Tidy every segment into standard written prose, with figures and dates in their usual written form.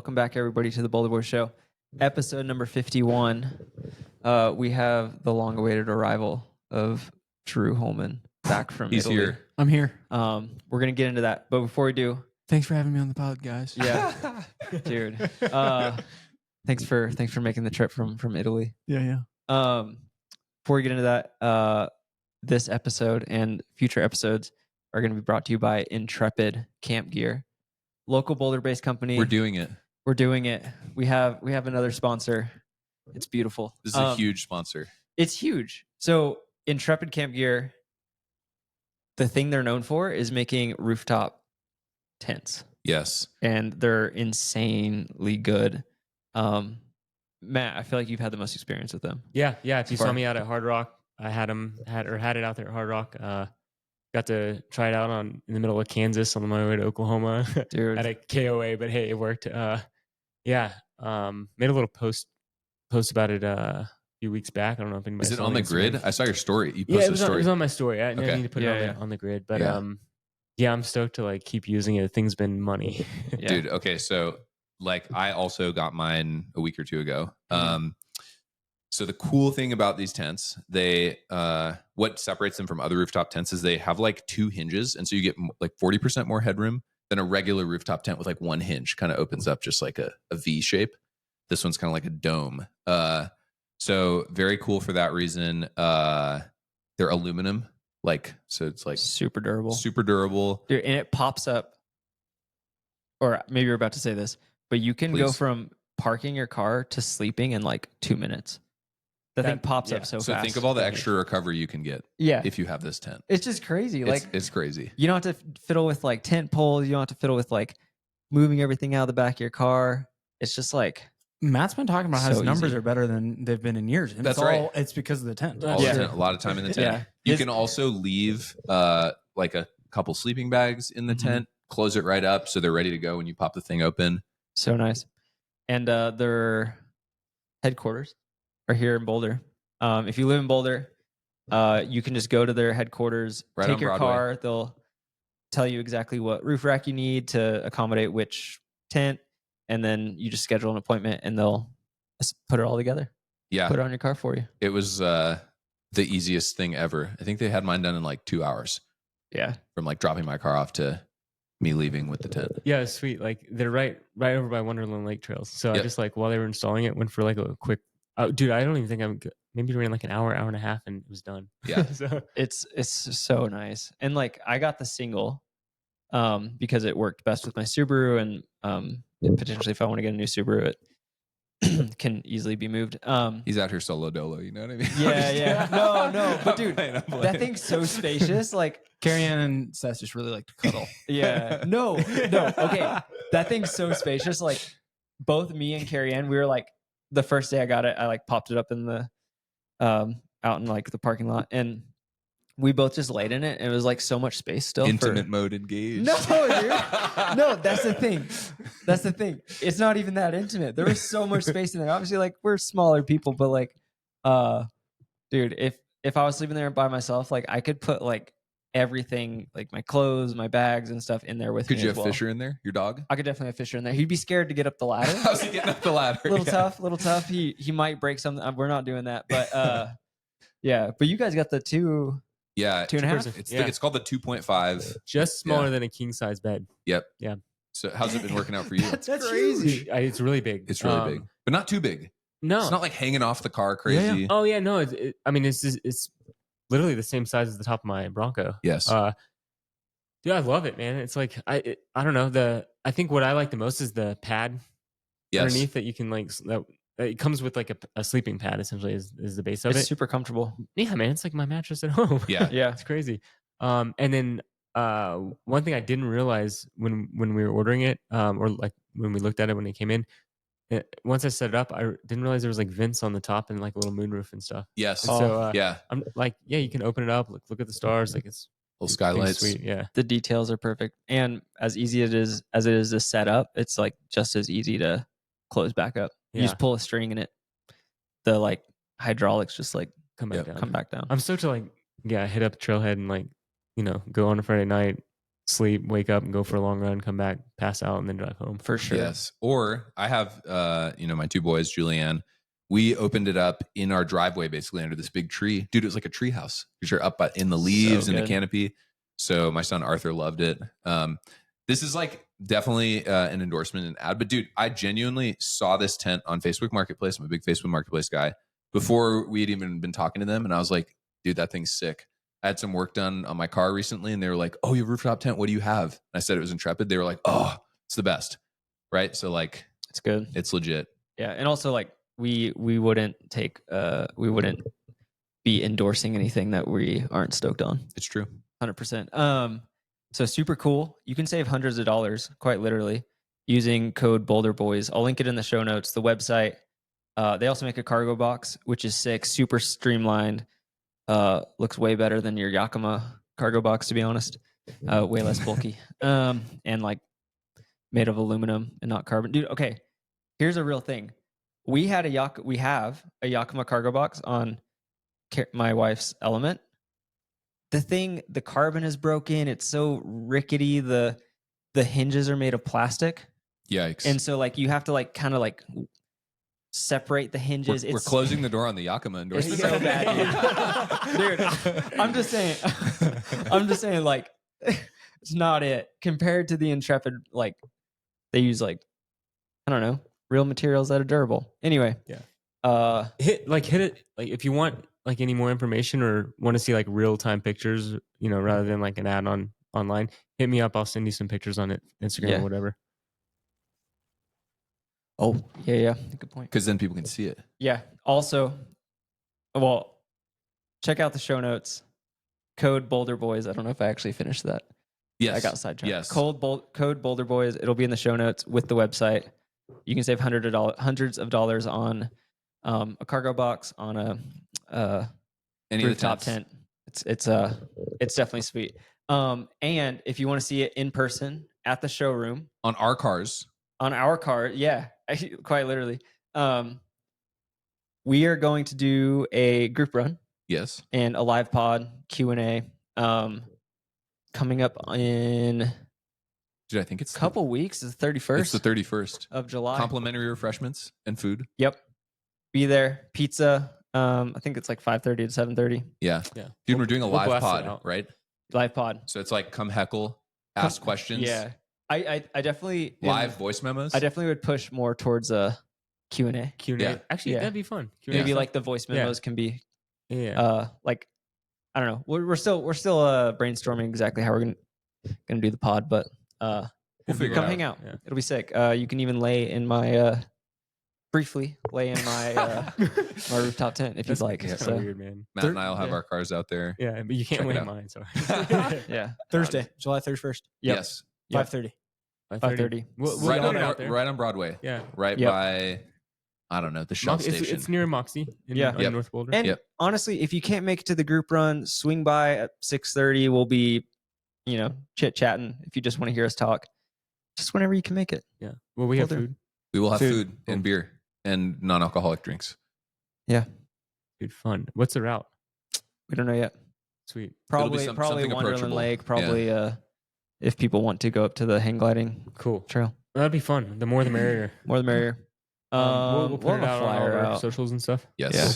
welcome back everybody to the Boulderboys show, episode number 51. We have the long-awaited arrival of Drew Holman back from He's Italy. here. I'm here. We're gonna get into that, but before we do, Thanks for having me on the pod, guys. yeah, dude, thanks for making the trip from Italy. Yeah. Before we get into that, this episode and future episodes are going to be brought to you by Intrepid Camp Gear, local Boulder-based company. We're doing it. We have another sponsor. It's beautiful. This is a huge sponsor. It's huge. So Intrepid Camp Gear, the thing they're known for is making rooftop tents. Yes. And they're insanely good. Matt, I feel like you've had the most experience with them. Yeah. If you saw me out at Hardrock, I had it out there at Hardrock. Got to try it out in the middle of Kansas on my way to Oklahoma. Dude. At a KOA, but hey, it worked. Made a little post about it a few weeks back. I don't know if anybody Is it saw on the grid? I saw your story. You posted Yeah, a story. it was on my story. I Okay. need to put it on the grid. But Yeah. I'm stoked to like keep using it. The thing's been money. Yeah. Dude, okay, so like I also got mine a week or two ago. So the cool thing about these tents, they what separates them from other rooftop tents is they have like 2 hinges, and so you get like 40% more headroom than a regular rooftop tent with like 1 hinge. Kind of opens up just like a V shape. This one's kind of like a dome. So very cool for that reason. They're aluminum, so it's like super durable. Dude, and it pops up, or maybe you're about to say this, but you can go Please. from parking your car to sleeping in like 2 minutes. The thing pops up so So fast. think of all the extra recovery you can get if you have this tent. It's just crazy. It's crazy. You don't have to fiddle with like tent poles. You don't have to fiddle with like moving everything out of the back of your car. It's just like Matt's been talking about how his So numbers easy. are better than they've been in years. And That's it's right. It's because of the tent. All the Yeah. tent, a lot of time in the tent. Yeah. You can also leave like a couple sleeping bags in the tent, close it right up so they're ready to go when you pop the thing open. so nice. And their headquarters are here in Boulder. If you live in Boulder, you can just go to their headquarters, Right take on your Broadway. car. They'll tell you exactly what roof rack you need to accommodate which tent, and then you just schedule an appointment, and they'll put it all together. Yeah. Put it on your car for you. It was the easiest thing ever. I think they had mine done in like 2 hours Yeah. from like dropping my car off to me leaving with the tent. Yeah, it's sweet. Like they're right over by Wonderland Lake Trails. So Yep. I just like while they were installing it, went for like a quick. Oh, dude, I don't even think I'm good. Maybe ran like an hour and a half, and it was done. Yeah. So It's so nice. And like I got the single because it worked best with my Subaru, and potentially if I want to get a new Subaru, it can easily be moved. He's out here solo dolo, you know what I mean? Yeah. No. But dude, I'm playing. that thing's so spacious. Like, Carrie Ann and Seth just really like to cuddle. yeah. No. Okay. That thing's so spacious. Like both me and Carrie Ann, we were like, the first day I got it, I like popped it up in the out in like the parking lot, and we both just laid in it, and it was like so much space still. Intimate mode engaged. No, dude. No, that's the thing. It's not even that intimate. There was so much space in there. Obviously, like we're smaller people, but like, dude, if I was sleeping there by myself, like I could put like everything, like my clothes, my bags, and stuff in there with me. Could you as have well. Fisher in there? Your dog? I could definitely have Fisher in there. He'd be scared to get up the ladder. How's he getting up the ladder? Little Yeah. tough. He might break something. We're not doing that, but yeah. But you guys got the 2. Yeah. 2.5? It's called the 2.5. just smaller than a king size bed. Yep. Yeah. So how's it been working out for you? That's crazy. It's really big. It's really big, but not too big. No. It's not like hanging off the car crazy. Oh yeah, no. It's literally the same size as the top of my Bronco. Yes. Dude, I love it, man. It's like I don't know. I think what I like the most is the pad Yes. underneath that you can like that. It comes with like a sleeping pad essentially is the base of It's it. super comfortable. Yeah, man. It's like my mattress at home. Yeah. Yeah. It's crazy. And then one thing I didn't realize when we were ordering it, or like when we looked at it when it came in, once I set it up, I didn't realize there was like vents on the top and like a little moonroof and stuff. Yes. And so Yeah. I'm like, yeah, you can open it up, look at the stars, like it's Little skylights. Sweet, yeah. The details are perfect, and as easy as it is to set up, it's like just as easy to close back up. You Yeah. just pull a string and the like hydraulics just like Come back down. come back down. I'm stoked to like, hit up the trailhead and like, go on a Friday night, sleep, wake up, and go for a long run, come back, pass out, and then drive home. For sure. Yes. Or I have, my two boys, Julianne. We opened it up in our driveway, basically under this big tree. Dude, it was like a tree house because you're up in the leaves and the good. canopy. So my son Arthur loved it. This is like definitely an endorsement and ad. But dude, I genuinely saw this tent on Facebook Marketplace. I'm a big Facebook Marketplace guy. Before we had even been talking to them, and I was like, dude, that thing's sick. I had some work done on my car recently, and they were like, "Oh, you have a rooftop tent. What do you have?" And I said it was Intrepid. They were like, "Oh, it's the best." Right? So like, It's good. it's legit. Yeah, and also like we wouldn't be endorsing anything that we aren't stoked on. It's true. 100%. So super cool. You can save hundreds of dollars, quite literally, using code Boulderboys. I'll link it in the show notes. The website. They also make a cargo box, which is sick, super streamlined. Looks way better than your Yakima cargo box, to be honest. Way less bulky. And like made of aluminum and not carbon. Dude, okay. Here's a real thing. We have a Yakima cargo box on my wife's Element. The carbon is broken. It's so rickety. The hinges are made of plastic. Yikes. And so like you have to like kind of like separate the hinges. We're closing the door on the Yakima It's endorsement. so bad, dude. I'm just saying, like, it's not it compared to the Intrepid. Like, they use like, I don't know, real materials that are durable. Anyway, Hit it like if you want like any more information or want to see like real time pictures, rather than like an ad online. Hit me up. I'll send you some pictures on it, Instagram Yeah. or whatever. Oh yeah, good point. Because then people can see it. Yeah. Also, well, check out the show notes. Code Boulder Boys. I don't know if I actually finished that. Yes. I got sidetracked. Yes. Code Boulder Boys. It'll be in the show notes with the website. You can save hundreds of dollars on a cargo box, on a Any rooftop of the tents. tent. It's definitely sweet. And if you want to see it in person at the showroom On our cars. on our car, yeah, quite literally. We are going to do a group run Yes. and a live pod Q&A coming up in Dude, I think it's a couple weeks. It's the 31st It's the 31st. of July. Complimentary refreshments and food. Yep. Be there. Pizza. I think it's like 5:30 to 7:30. Yeah. Yeah. Dude, we're doing a We'll live blast it pod, out. right? Live pod. So it's like come heckle, ask questions. Yeah. I definitely Live voice memos. I definitely would push more towards a Q&A. Q&A. Yeah. Actually, Yeah. that'd be fun. Q&A Maybe stuff. like the voice Yeah. memos can be yeah. like I don't know. We're still brainstorming exactly how we're gonna do the pod, but We'll figure come it hang out. out. Yeah. It'll be sick. You can even briefly lay in my my rooftop tent if you'd like. That's So kinda weird, man. Matt and I'll have yeah. our cars out there. Yeah, but you can't Check it win out. mine. So yeah, Thursday, July 31st, Yep. Yes. Yep. 5:30. 5:30. We'll Right get on, it out there. right on Broadway. Yeah. Right Yep. by, I don't know, the Shell station. It's near Moxie in Yeah. on Yep. North Boulder. And Yep. honestly, if you can't make it to the group run, swing by at 6:30. We'll be, chit chatting. If you just want to hear us talk, just whenever you can make it. Yeah. Well, we have Boulder. food. We will have Food. food and beer and non-alcoholic drinks. Dude, fun. What's the route? We don't know yet. Sweet. Probably something Wonderland approachable. Lake. Yeah. Probably if people want to go up to the hang gliding Cool. trail, That'd be fun. The more the merrier. more the merrier. We'll put have it a out on all flyer of our out. socials and stuff. Yes. Yeah.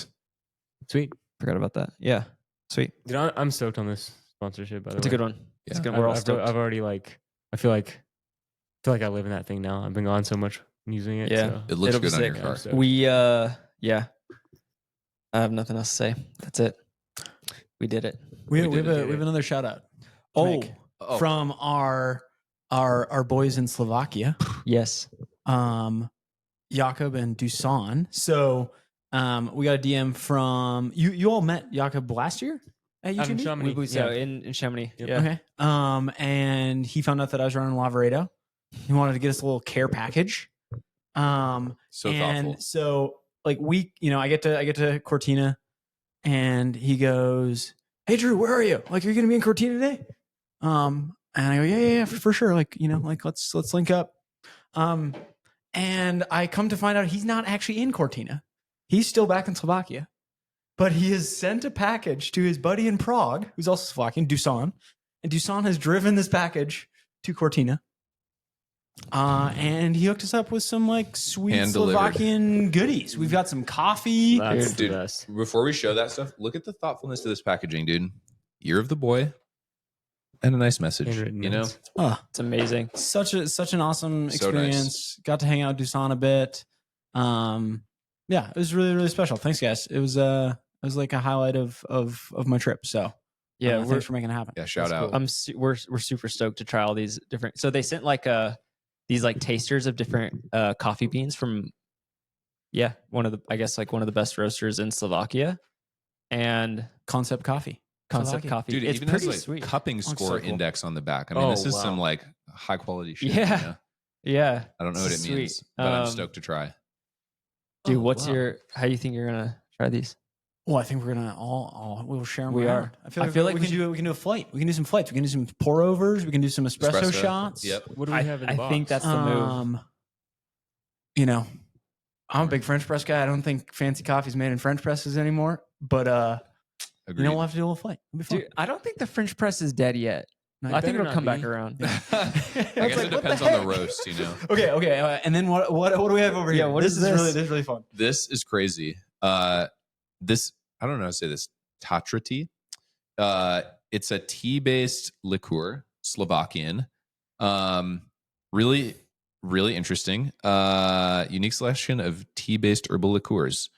Sweet. Forgot about that. Yeah, sweet. Dude, I'm stoked on this sponsorship. By the It's a way, good one. It's Yeah. good. We're all I've stoked. already I feel like I live in that thing now. I've been gone so much using it. Yeah. So. It looks It'll be good on your sick. car. So- We yeah. I have nothing else to say. That's it. We did it. We We have did it. we have another shout out. Oh, Oh, From our boys in Slovakia, yes. Jakob and Dusan. So we got a DM from you all met Jakob last year at Out in UTMB? Chamonix. We so in Chamonix. Yep. Yeah. Okay. And he found out that I was running Lavaredo. He wanted to get us a little care package. so and thoughtful. so like I get to Cortina and he goes, "Hey Drew, where are you? Like, are you gonna be in Cortina today?" And I go, yeah, for sure. Like, let's link up. And I come to find out he's not actually in Cortina. He's still back in Slovakia. But he has sent a package to his buddy in Prague, who's also Slovakian, Dusan, And Dusan has driven this package to Cortina. And he hooked us up with some like sweet Hand-delivered. Slovakian goodies. We've got some coffee. That's Dude, the best. before we show that stuff, look at the thoughtfulness of this packaging, dude. Year of the boy, and a nice message. Handwritten You know, notes. It's amazing. Such an awesome So experience. Got to hang out with Dusan a bit. Yeah, it was really, really special. Thanks, guys. It was like a highlight of my trip. So Yeah, we're thanks for making it happen. yeah. Shout That's out. cool. We're super stoked to try all these different. So they sent like these like tasters of different coffee beans from one of the best roasters in Slovakia, and Concept Coffee. Concept Slovakia. Coffee. Dude, it It's even pretty has like sweet. cupping Looks score so cool. index on the back. I mean, Oh, this is wow. some like high quality shit. Yeah. You know? Yeah, I don't know what it This is means, sweet. but I'm stoked to try. dude. Oh, What's wow. how you think you're gonna try these? Well, I think we're gonna we'll share them. We around. are. I feel like we we can do a flight. We can do some flights. We can do some pour overs. We can do some espresso shots. Yep. What do we have in the I box? think that's the move. You know, I'm a big French press guy. I don't think fancy coffee's made in French presses anymore. But Agreed. we'll have to do a little flight. It'll be fun. Dude, I don't think the French press is dead yet. No, I think better it'll not come back be. around. I guess like, it what the depends on the heck? roast, you know. Okay. And then what do we have over here? Yeah, what this is is this? really fun. This is crazy. This I don't know how to say this. Tatra tea. It's a tea-based liqueur, Slovakian. Really, really interesting. Unique selection of tea-based herbal liqueurs.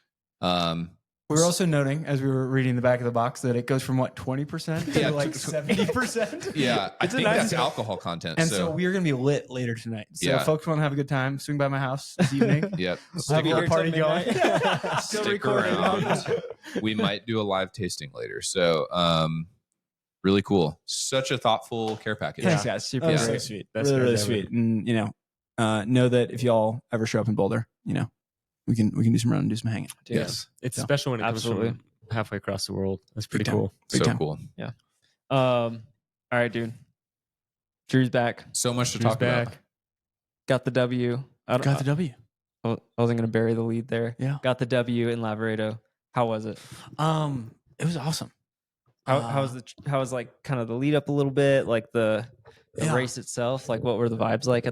We were also noting as we were reading the back of the box that it goes from 20% to Yeah, like 70%. Yeah, I It's a think nice- that's alcohol content. And so we are going to be lit later tonight. So Yeah. if folks want to have a good time, swing by my house this evening. yep. We'll have Stick, a little party going. Still stick recording. around. We might do a live tasting later. So really cool. Such a thoughtful care package. Thanks, guys. Super Yeah. great. So Sweet. Best Really, guys really ever. sweet. And know that if y'all ever show up in Boulder, we can do some running, do some hanging. Dude, Yes. It's Yeah. special when it Absolutely. comes from halfway across the world. That's pretty Big time. cool. Big So time. cool. All right, dude. Drew's back. So much to Drew's talk about. back. Got the W. Got the W. I wasn't gonna bury the lead there. Yeah. Got the W in Lavaredo. How was it? It was awesome. How was like kind of the lead up a little bit, like the Yeah. race itself? Like what were the vibes like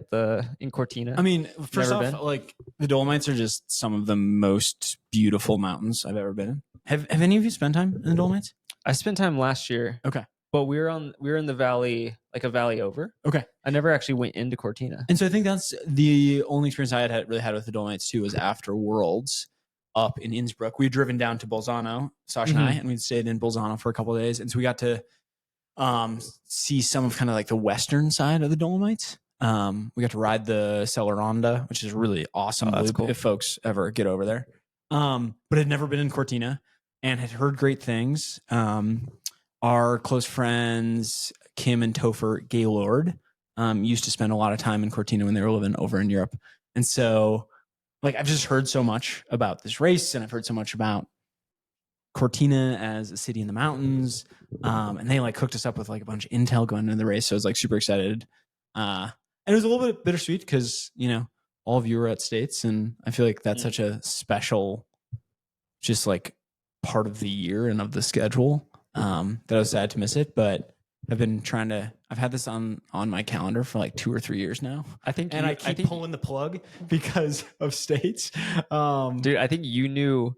in Cortina? I mean, first Never off, been? like the Dolomites are just some of the most beautiful mountains I've ever been in. Have any of you spent time in the Dolomites? I spent time last year. Okay. But we were in the valley, like a valley over. Okay. I never actually went into Cortina. And so I think that's the only experience I had really had with the Dolomites too, was after Worlds up in Innsbruck. We had driven down to Bolzano, Sasha and I, and we'd stayed in Bolzano for a couple of days. And so we got to see some of kind of like the western side of the Dolomites. We got to ride the Cellaronda, which is really awesome. Oh, that's loop cool. if folks ever get over there. But had never been in Cortina and had heard great things. Our close friends, Kim and Topher Gaylord, used to spend a lot of time in Cortina when they were living over in Europe. And so like I've just heard so much about this race, and I've heard so much about Cortina as a city in the mountains. And they like hooked us up with like a bunch of intel going into the race. So I was like super excited. And it was a little bit bittersweet because, all of you were at States, and I feel like that's such a special, just like part of the year and of the schedule, that I was sad to miss it. But I've been I've had this on my calendar for like 2 or 3 years now. I think, And I keep pulling the plug because of States. dude, I think you knew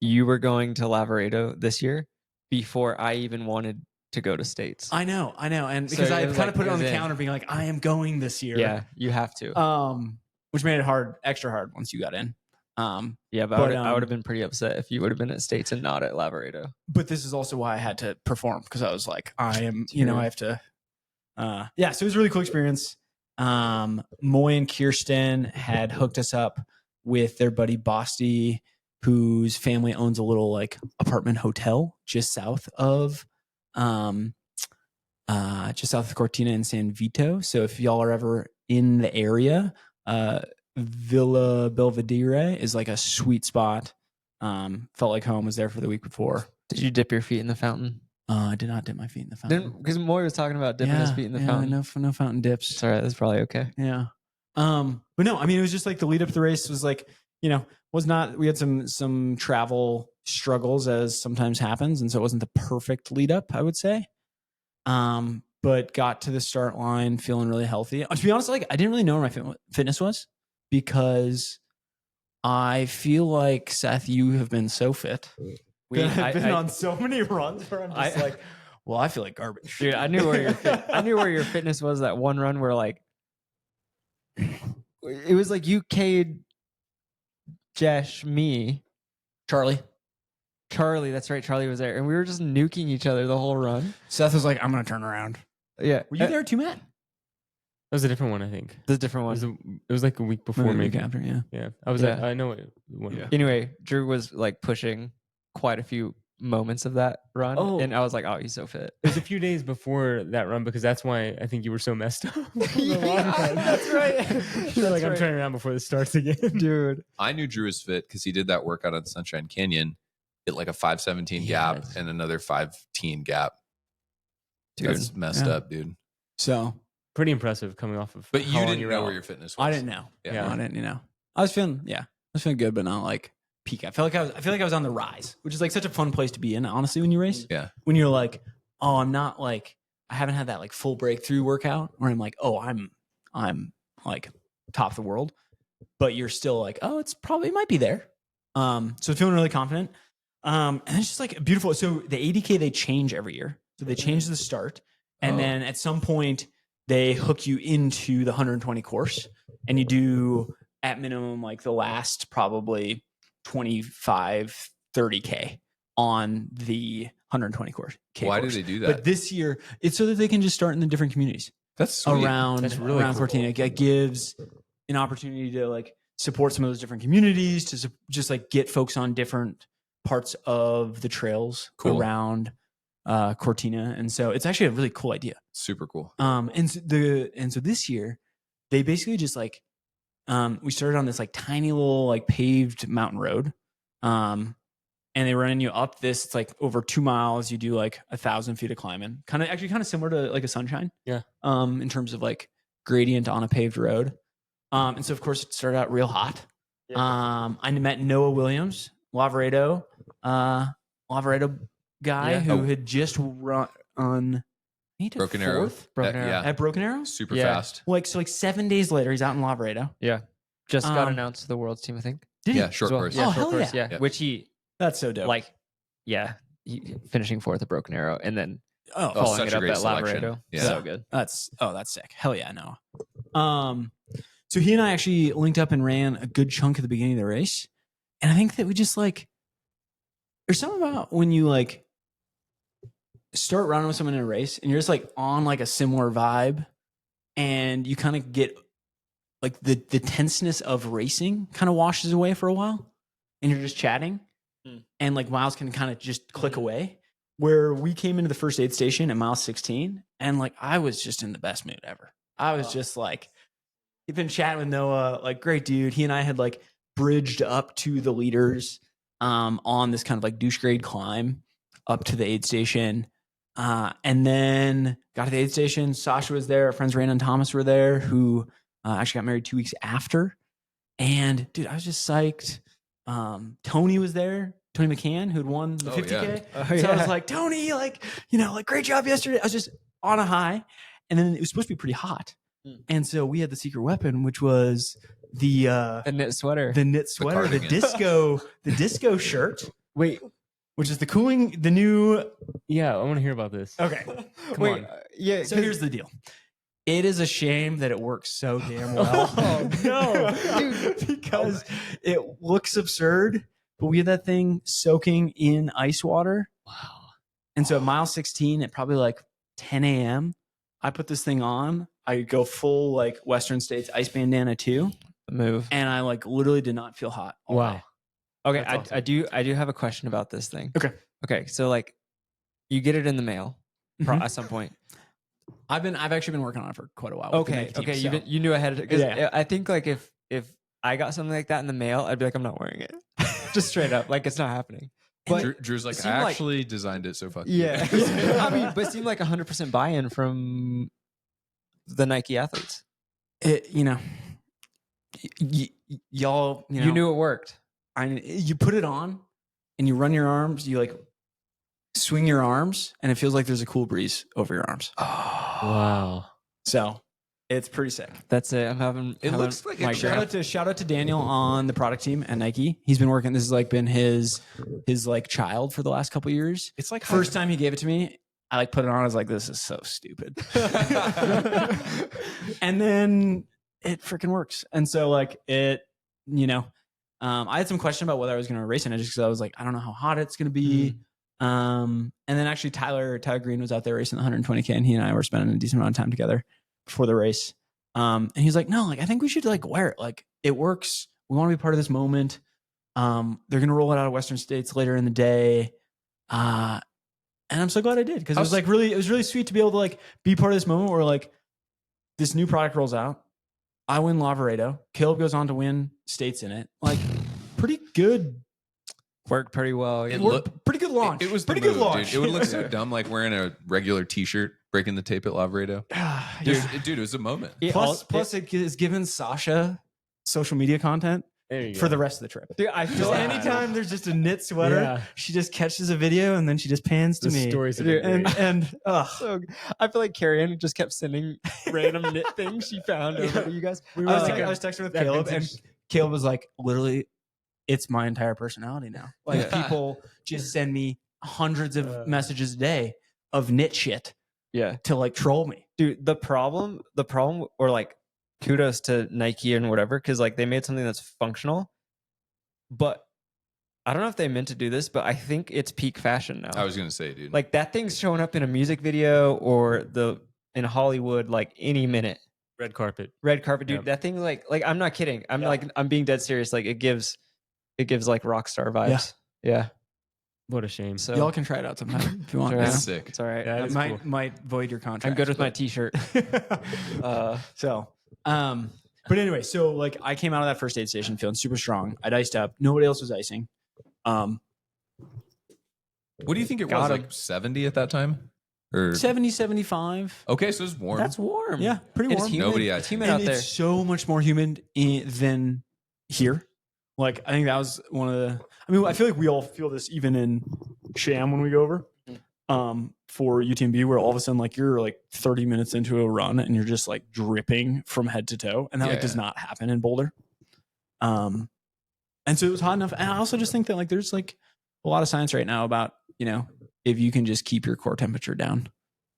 you were going to Lavaredo this year before I even wanted to go to States. I know. And So because it I was kind like- of put it it on was the in. calendar being like, I am going this year. Yeah, you have to. Which made it extra hard once you got in. Yeah, but, but, I would have been pretty upset if you would have been at States and not at Lavaredo. But this is also why I had to perform, because I was like, I am, Dude. I have to. So it was a really cool experience. Moy and Kirsten had hooked us up with their buddy Basti, whose family owns a little like apartment hotel just south of Cortina in San Vito. So if y'all are ever in the area, Villa Belvedere is like a sweet spot. Felt like home. Was there for the week before. Did you dip your feet in the fountain? I did not dip my feet in the fountain. Because Moy was talking about dipping his feet in the fountain. No fountain dips. It's all right. That's probably okay. Yeah. But no, I mean, it was just like the lead up to the race was like, we had some travel struggles, as sometimes happens. And so it wasn't the perfect lead up, I would say. But but got to the start line feeling really healthy. To be honest, like I didn't really know where my fitness was because I feel like Seth, you have been so fit. I've been on so many runs where I'm just like, well, I feel like garbage. Dude, I knew where your fitness was that one run where like it was like you K'd Jesh, me, Charlie. That's right. Charlie was there, and we were just nuking each other the whole run. Seth was like, I'm gonna turn around. Yeah, Were you there too, Matt? That was a different one, I think. That's a different one. It was like a week before, maybe. After, yeah. Yeah, I was. Yeah. I know what one. Yeah. Anyway, Drew was like pushing quite a few moments of that run, Oh. and I was like, "Oh, he's so fit." It was a few days before that run because that's why I think you were so messed up. That's right. You're like, I'm turning around before this starts again, dude. I knew Drew was fit because he did that workout on Sunshine Canyon, hit like a 5:17 gap Yes. and another 5:10 gap. Dude, That's messed yeah. up, dude. So Pretty impressive coming off of. But how you long didn't you know were where out. your fitness was. I didn't know. Yeah. I didn't. I was feeling good, but not like peak. I feel like I was on the rise, which is like such a fun place to be in. Honestly, when you race, Yeah. when you're like, oh, I'm not like I haven't had that like full breakthrough workout where I'm like, oh, I'm like top of the world, but you're still like, oh, it might be there. So feeling really confident. And it's just like beautiful. So the 80K they change every year. So they change the start, and then at some point they hook you into the 120 course, and you do at minimum like the last probably 25, 30K on the 120 course. Why do they do that? But this year, it's so that they can just start in the different communities That's sweet. That's really around cool. Cortina. It gives an opportunity to like support some of those different communities, to just like get folks on different parts of the trails Cool. around Cortina. And so it's actually a really cool idea. Super cool. And so this year they basically just like we started on this like tiny little like paved mountain road. And they run you up this, it's like over 2 miles. You do like 1,000 feet of climbing, kind of similar to like a Sunshine. Yeah. In terms of like gradient on a paved road. And so of course it started out real hot. Yeah. I met Noah Williams, Lavaredo guy Yeah. who had just run on Broken Arrow. Broken Arrow. Yeah. at Broken Arrow. Super Yeah. fast. Like 7 days later, he's out in Lavaredo. Yeah, just got Um, announced to the world's team, I think. Did Yeah, he? short As well. course. Yeah, Oh, short hell course. yeah. Yeah, which he That's so dope. like. Yeah, he, finishing fourth at Broken Arrow, and then oh, following such it a up great at selection. Lavaredo. Yeah. So good. that's sick. Hell yeah, Noah. So he and I actually linked up and ran a good chunk at the beginning of the race, and I think that we just like there's something about when you like start running with someone in a race and you're just like on like a similar vibe, and you kind of get like the tenseness of racing kind of washes away for a while, and you're just chatting, and like miles can kind of just click away. Where we came into the first aid station at mile 16, and like I was just in the best mood ever. I was just like, he'd been chatting with Noah, like great dude. He and I had like bridged up to the leaders on this kind of like douche grade climb up to the aid station. And then got to the aid station. Sasha was there. Our friends Raina and Thomas were there, who actually got married 2 weeks after. And dude, I was just psyched. Tony was there. Tony McCann, who'd won the 50K. Oh, So I was like, Tony, like, like great job yesterday. I was just on a high. And then it was supposed to be pretty hot. And so we had the secret weapon, which was the knit sweater. knit sweater, the cardigan. disco shirt, Wait, which is the new. Yeah, I want to hear about this. Okay. wait, on. Yeah. So here's the deal. It is a shame that it works so damn well. Oh, no. Dude, because it looks absurd, but we had that thing soaking in ice water. Wow. And so at mile 16 at probably like 10 a.m., I put this thing on. I go full like Western States ice bandana too. move. And I like literally did not feel hot. all Wow. day. Okay, That's awesome. I do have a question about this thing. Okay. So like, you get it in the mail Mhm. at some point. I've actually been working on it for quite a while. with the Okay, Nike team, okay, so- you knew ahead of it because Yeah. I think like if I got something like that in the mail, I'd be like, I'm not wearing it, just straight up, like it's not happening. But Drew's like, it I seemed like- actually designed it, so fuck you." yeah, I mean, but it seemed like 100% buy-in from the Nike athletes. Y'all, You knew it worked. you put it on and you run your arms, you like swing your arms, and it feels like there's a cool breeze over your arms. Wow. So it's pretty sick. That's it. I'm having. It looks like Like shout out to Daniel on the product team at Nike. He's been working. This has like been his like child for the last couple of years. It's like First time he gave it to me, I like put it on. I was like, this is so stupid. And then it freaking works. And so like it, I had some question about whether I was going to race in it just because I was like, I don't know how hot it's going to be. And then actually Tyler Green was out there racing the 120K, and he and I were spending a decent amount of time together before the race. And he's like, no, like I think we should like wear it. Like it works. We want to be part of this moment. They're going to roll it out of Western states later in the day. And I'm so glad I did, because it was really sweet to be able to like be part of this moment where like this new product rolls out. I win Lavaredo. Caleb goes on to win states in it. Like pretty good. Worked pretty well. Pretty good launch. It was pretty the good move, launch. Dude. It would look so dumb, like wearing a regular T-shirt, breaking the tape at Lavaredo. Dude, it was a moment. Plus, it is given Sasha social media content for the rest of the trip. Dude, I feel like anytime there's just a knit sweater, she just catches a video and then she just pans to me. Stories of so I feel like Carrie Ann just kept sending random knit things she found over to you guys. I was texting with Caleb, and Caleb was like, literally, it's my entire personality now. Like people just send me hundreds of messages a day of knit shit. Yeah. To like troll me. Dude, the problem, or like kudos to Nike and whatever, because like they made something that's functional. But I don't know if they meant to do this, but I think it's peak fashion now. I was gonna say, dude, like that thing's showing up in a music video or in Hollywood like any minute. Red carpet, dude. Yep. That thing like I'm not kidding. I'm being dead serious. Like it gives like rock star vibes. Yeah. What a shame. So y'all can try it out sometime if you want. that's sick. It's all right. Yeah, I might void your contract. I'm good with my t-shirt. But anyway, so like I came out of that first aid station feeling super strong. I'd iced up. Nobody else was icing. What do you think it was? Like 70 at that time? Or 70, 75. Okay, so it's warm. That's warm. Yeah, pretty It's warm. humid. Nobody It's icing. humid And out there. it's so much more humid than here. Like I think that was one of the. I mean, I feel like we all feel this even in Sham when we go over for UTMB, where all of a sudden like you're like 30 minutes into a run and you're just like dripping from head to toe, and that does not happen in Boulder. And so it was hot enough, and I also just think that like there's like a lot of science right now about if you can just keep your core temperature down,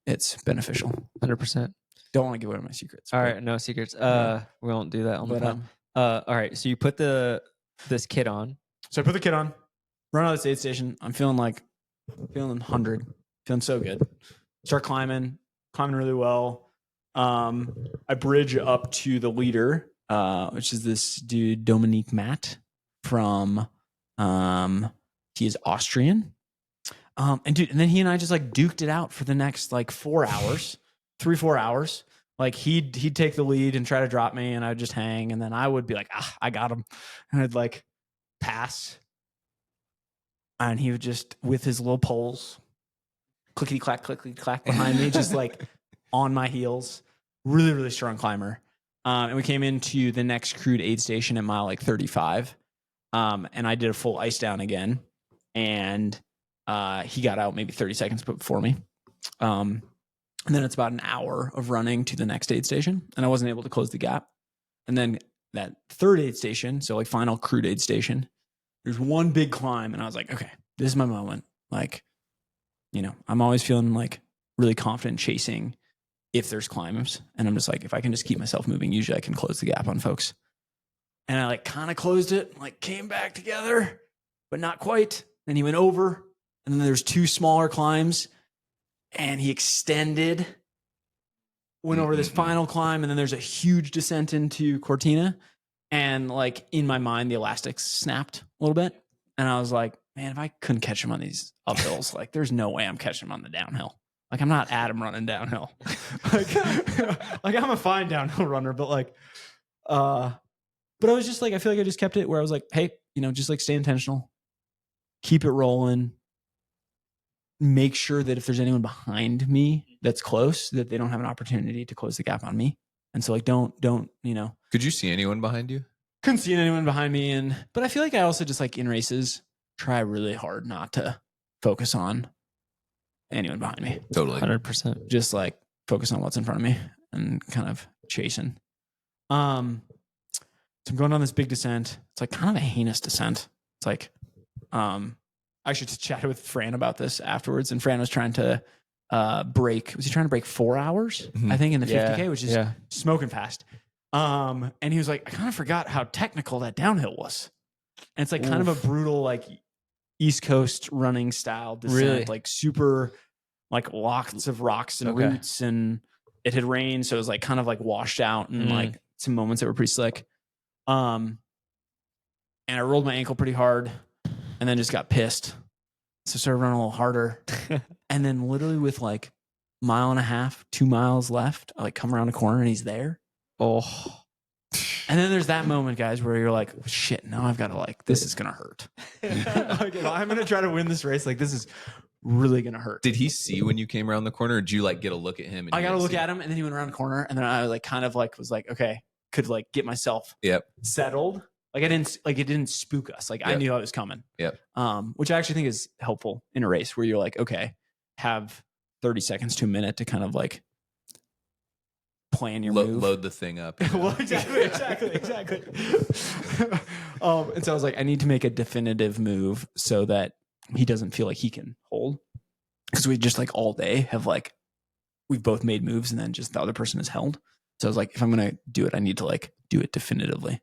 it's beneficial. 100%. Don't want to give away my secrets. All right, no secrets. We won't do that on the pod. All right, so you put this kit on. So I put the kit on, run out of the aid station. I'm feeling 100, feeling so good. Start climbing really well. I bridge up to the leader, which is this dude, Dominique Matt from, he is Austrian. And then he and I just like duked it out for the next like 4 hours, 3-4 hours. Like he'd take the lead and try to drop me, and I would just hang, and then I would be like, I got him, and I'd like pass, and he would just with his little poles, clickety clack behind me, just like on my heels. Really, really strong climber. And we came into the next crude aid station at mile like 35, and I did a full ice down again, and he got out maybe 30 seconds before me. And then it's about an hour of running to the next aid station, and I wasn't able to close the gap. And then that third aid station, so like final crude aid station, there's one big climb, and I was like, okay, this is my moment. Like, I'm always feeling like really confident chasing if there's climbs, and I'm just like, if I can just keep myself moving, usually I can close the gap on folks. And I like kind of closed it, like came back together, but not quite. Then he went over, and then there's two smaller climbs. And he extended, went over this final climb, and then there's a huge descent into Cortina. And like in my mind, the elastics snapped a little bit. And I was like, man, if I couldn't catch him on these uphills, like there's no way I'm catching him on the downhill. Like I'm not Adam running downhill. like I'm a fine downhill runner, but like, but I was just like, I feel like I just kept it where I was like, hey, just like stay intentional, keep it rolling. Make sure that if there's anyone behind me that's close, that they don't have an opportunity to close the gap on me. And so like, don't, Could you see anyone behind you? Couldn't see anyone behind me. But I feel like I also just like in races, try really hard not to focus on anyone behind me. Totally. 100%. Just like focus on what's in front of me and kind of chasing. So I'm going down this big descent. It's like kind of a heinous descent. It's like, I actually just chatted with Fran about this afterwards, and Fran was trying to break. Was he trying to break 4 hours? I think in the 50K, which is smoking fast. And he was like, I kind of forgot how technical that downhill was. And it's like kind of a brutal, like East Coast running style descent, like super, like lots of rocks and roots, and it had rained, so it was like kind of like washed out, and like some moments that were pretty slick. And I rolled my ankle pretty hard, and then just got pissed, so started running a little harder, and then literally with like 1.5 miles, 2 miles left, I like come around a corner and he's there. And then there's that moment, guys, where you're like, shit, now I've got to like, this is going to hurt. Like, if I'm going to try to win this race, like this is really going to hurt. Did he see when you came around the corner, or did you like get a look at him? And I got to look at him, and then he went around the corner, and then I like kind of like was like, okay, could like get myself settled. Like I didn't, like it didn't spook us. Like I knew I was coming. Which I actually think is helpful in a race where you're like, okay, have 30 seconds to a minute to kind of like plan your move. Load the thing up. Well, exactly. And so I was like, I need to make a definitive move so that he doesn't feel like he can hold. Because we just like all day have like, we've both made moves and then just the other person is held. So I was like, if I'm going to do it, I need to like do it definitively.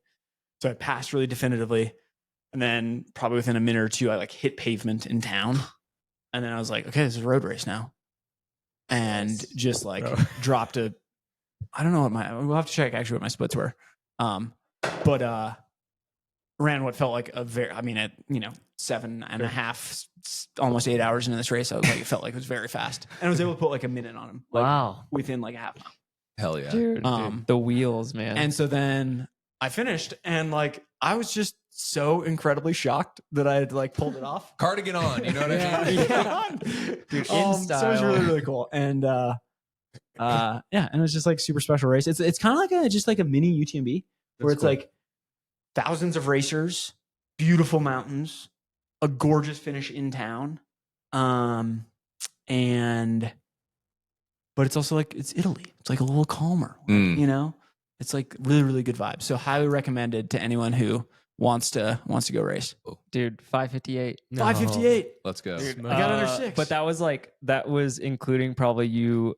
So I passed really definitively. And then probably within a minute or two, I like hit pavement in town. And then I was like, okay, this is a road race now. And just like dropped a, I don't know what we'll have to check actually what my splits were. But ran what felt like a very, I mean, at, 7.5, almost 8 hours into this race, I was like, it felt like it was very fast. And I was able to put like a minute on him. Like, within like a half mile. Hell yeah. Dude, the wheels, man. And so then I finished, and like, I was just so incredibly shocked that I had like pulled it off. Cardigan on, you know what I mean? Dude, in style. So it was really, really cool. And and it was just like super special race. It's kind of like just like a mini UTMB where it's like thousands of racers, beautiful mountains, a gorgeous finish in town. But it's also like, it's Italy. It's like a little calmer, it's like really, really good vibes. So highly recommended to anyone who wants to go race. Dude, 5:58. No. 5:58. Let's go. Dude, I got under 6. But that was including probably you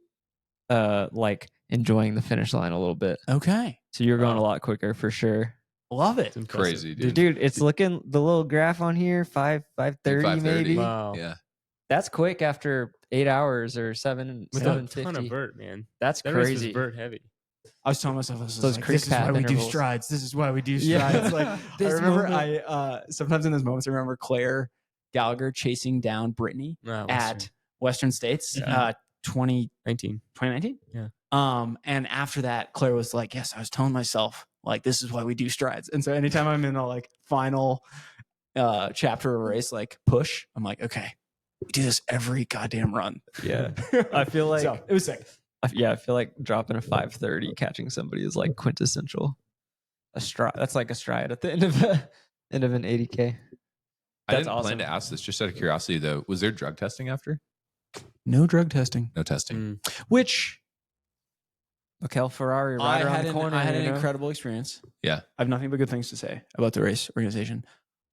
like enjoying the finish line a little bit. Okay. So you're going a lot quicker for sure. Love it. Crazy, dude. Dude, it's looking, the little graph on here, 5:30 maybe. Wow. Yeah. That's quick after 8 hours or 7:50. A ton of vert, man. That's That race crazy. was vert heavy. I was telling myself, this Those creek is why path we do intervals. strides. This is why we do strides. Yeah. Like, I remember sometimes in those moments, I remember Claire Gallagher chasing down Brittany at Western States, 2019. Yeah. And after that, Claire was like, yes, I was telling myself, like, this is why we do strides. And so anytime I'm in a like final chapter of a race, like push, I'm like, okay, we do this every goddamn run. Yeah. I feel like So, it was sick. I feel like dropping a 5:30 catching somebody is like quintessential. A stride. That's like a stride at the end of an 80K. I didn't plan to ask this, just out of curiosity though. Was there drug testing after? No drug testing. No testing. Which Mikel Ferrari right around the corner. I had an incredible experience. Yeah. I have nothing but good things to say about the race organization.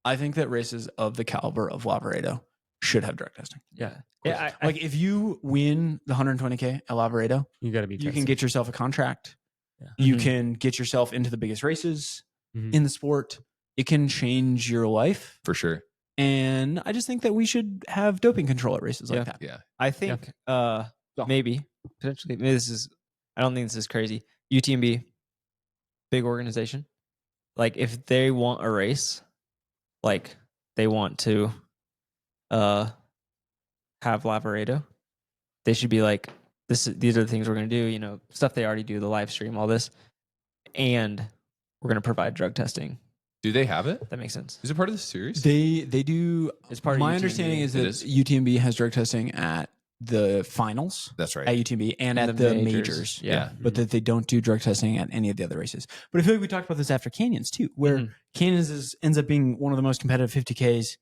I think that races of the caliber of Lavaredo should have drug testing. Yeah. Yeah. Like if you win the 120K at Lavaredo, You got to be. you can get yourself a contract. Yeah. You can get yourself into the biggest races in the sport. It can change your life. For sure. And I just think that we should have doping control at races like that. Yeah. I think maybe potentially I don't think this is crazy. UTMB, big organization. Like if they want a race, like they want to have Lavaredo, they should be like, these are the things we're gonna do, stuff they already do, the live stream, all this. And we're gonna provide drug testing. Do they have it? That makes sense. Is it part of the series? They do. It's part of my UTMB. understanding is that is? UTMB has drug testing at the finals. That's right. At UTMB and at the majors. Yeah. But that they don't do drug testing at any of the other races. But I feel like we talked about this after Canyons too, where Canyons ends up being one of the most competitive 50Ks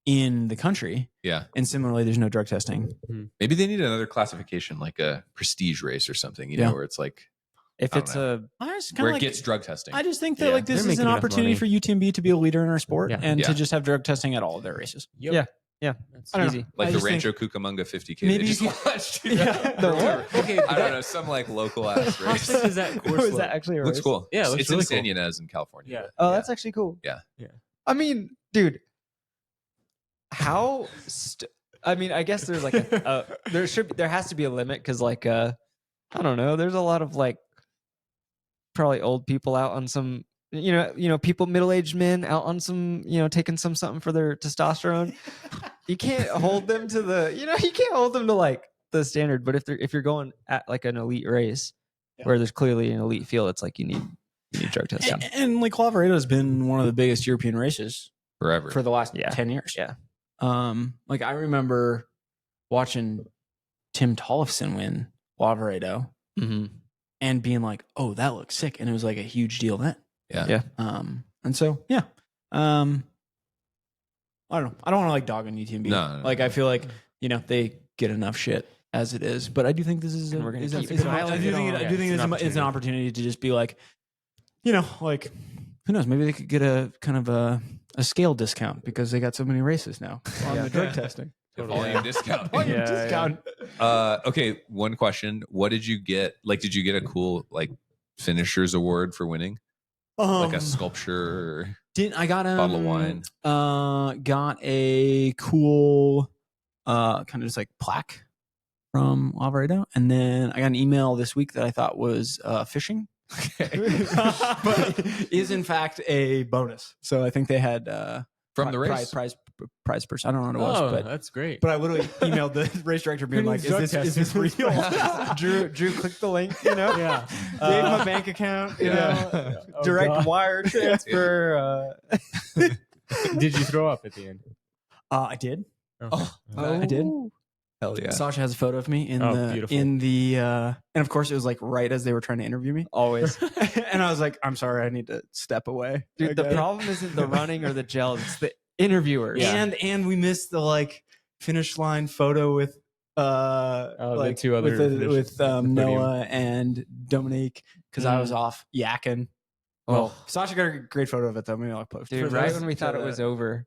in the country. Yeah. And similarly, there's no drug testing. Maybe they need another classification, like a prestige race or something, you know, where it's like, If I don't it's know. I just where kind it of gets drug testing. I just think that Yeah. like this They're is making an enough opportunity money. for UTMB to be a leader in our sport Yeah. and Yeah. to just have drug testing at all of their races. Yeah. That's I don't know. easy. Like I the just think- Rancho Cucamonga 50K. Maybe They just you watched. Yeah. The what? Okay, I don't know. Some like local ass How race. sick is that course? is look? that actually a Looks race? cool. Yeah, it looks it's really in cool. San Ynez in California. Yeah. but Oh, yeah. that's actually cool. Yeah. I mean, dude, how? I mean, I guess there's like there has to be a limit because like I don't know. There's a lot of like probably old people out on some people middle-aged men out on some taking something for their testosterone. You can't hold them to the you can't hold them to like the standard. But if you're going at like an elite race where there's clearly an elite field, it's like you need drug testing. And like Lavaredo has been one of the biggest European races Forever. for the last 10 years. Yeah. Like I remember watching Tim Tollefson win Lavaredo Mm-hmm. and being like, "Oh, that looks sick," and it was like a huge deal then. Yeah. And so yeah, I don't know. I don't want to like dog on UTMB. No. Like I feel like they get enough shit as it is, but I do think this is And we're gonna keep an piling it on. I do think it's an opportunity to just be like, like who knows? Maybe they could get a kind of a scale discount because they got so many races now on the drug testing. Volume discount. Volume Yeah, discount. Okay. One question. What did you get? Like, did you get a cool like finishers award for winning? Like a sculpture, I got a bottle of wine. Got a cool kind of just like plaque from Lavaredo, and then I got an email this week that I thought was phishing, but is in fact a bonus. So I think they had From the race? prize person. I don't know what it was, Oh, but that's great. but I literally emailed the race director being like, needs drug is this real? Drew clicked the link, yeah. gave him a bank account, direct God. wire transfer. Did you throw up at the end? I did. Okay. I did. Hell yeah. Sasha has a photo of me in beautiful. and of course it was like right as they were trying to interview me. Always. And I was like, I'm sorry, I need to step away. Dude, the Okay. problem isn't the running or the gels, it's the interviewers. And we missed the like finish line photo with the two other with podium. Noah and Dominique because I was off yakking. Well, Sasha got a great photo of it though. Maybe I'll post. Dude, For right those when we thought to- it was over.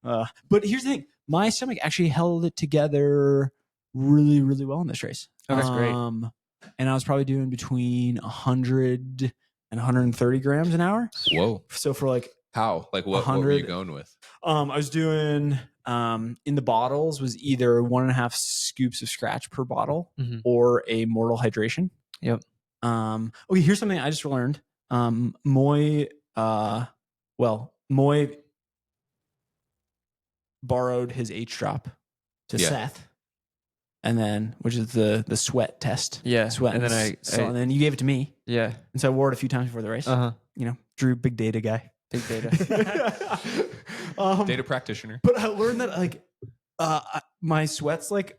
But here's the thing: my stomach actually held it together really, really well in this race. Oh, that's great. And I was probably doing between 100 and 130 grams an hour. Whoa. So for like, How? Like what were 100. you going with? I was doing in the bottles was either 1.5 scoops of scratch per bottle Mhm. or a mortal hydration. Yep. Okay, here's something I just learned. Moy borrowed his H drop to Yeah. Seth, and then which is the sweat test. Yeah. Sweat, And then and then you gave it to me, yeah. and so I wore it a few times before the race. Uh-huh. Drew, big data guy. Big data. Data practitioner. But I learned that like my sweat's like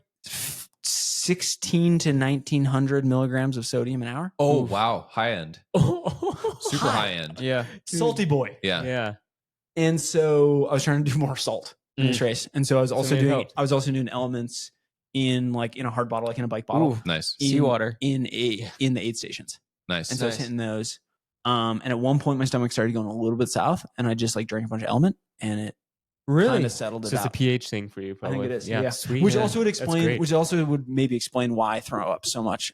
16 to 1900 milligrams of sodium an hour. Oh, wow. High end. Super high end. Yeah. Salty boy. Yeah. Yeah. And so I was trying to do more salt in this race. And so I was also it doing helped. elements in like in a hard bottle, like in a bike bottle. Ooh. Nice. Seawater. In the aid stations. Nice. And so I was Nice. hitting those. And at one point my stomach started going a little bit south and I just like drank a bunch of element and it kind of settled It's it just a out. pH thing for you, I probably. think it is. Yeah. Sweet. Which Yeah. also would That's explain great. which also would maybe explain why I throw up so much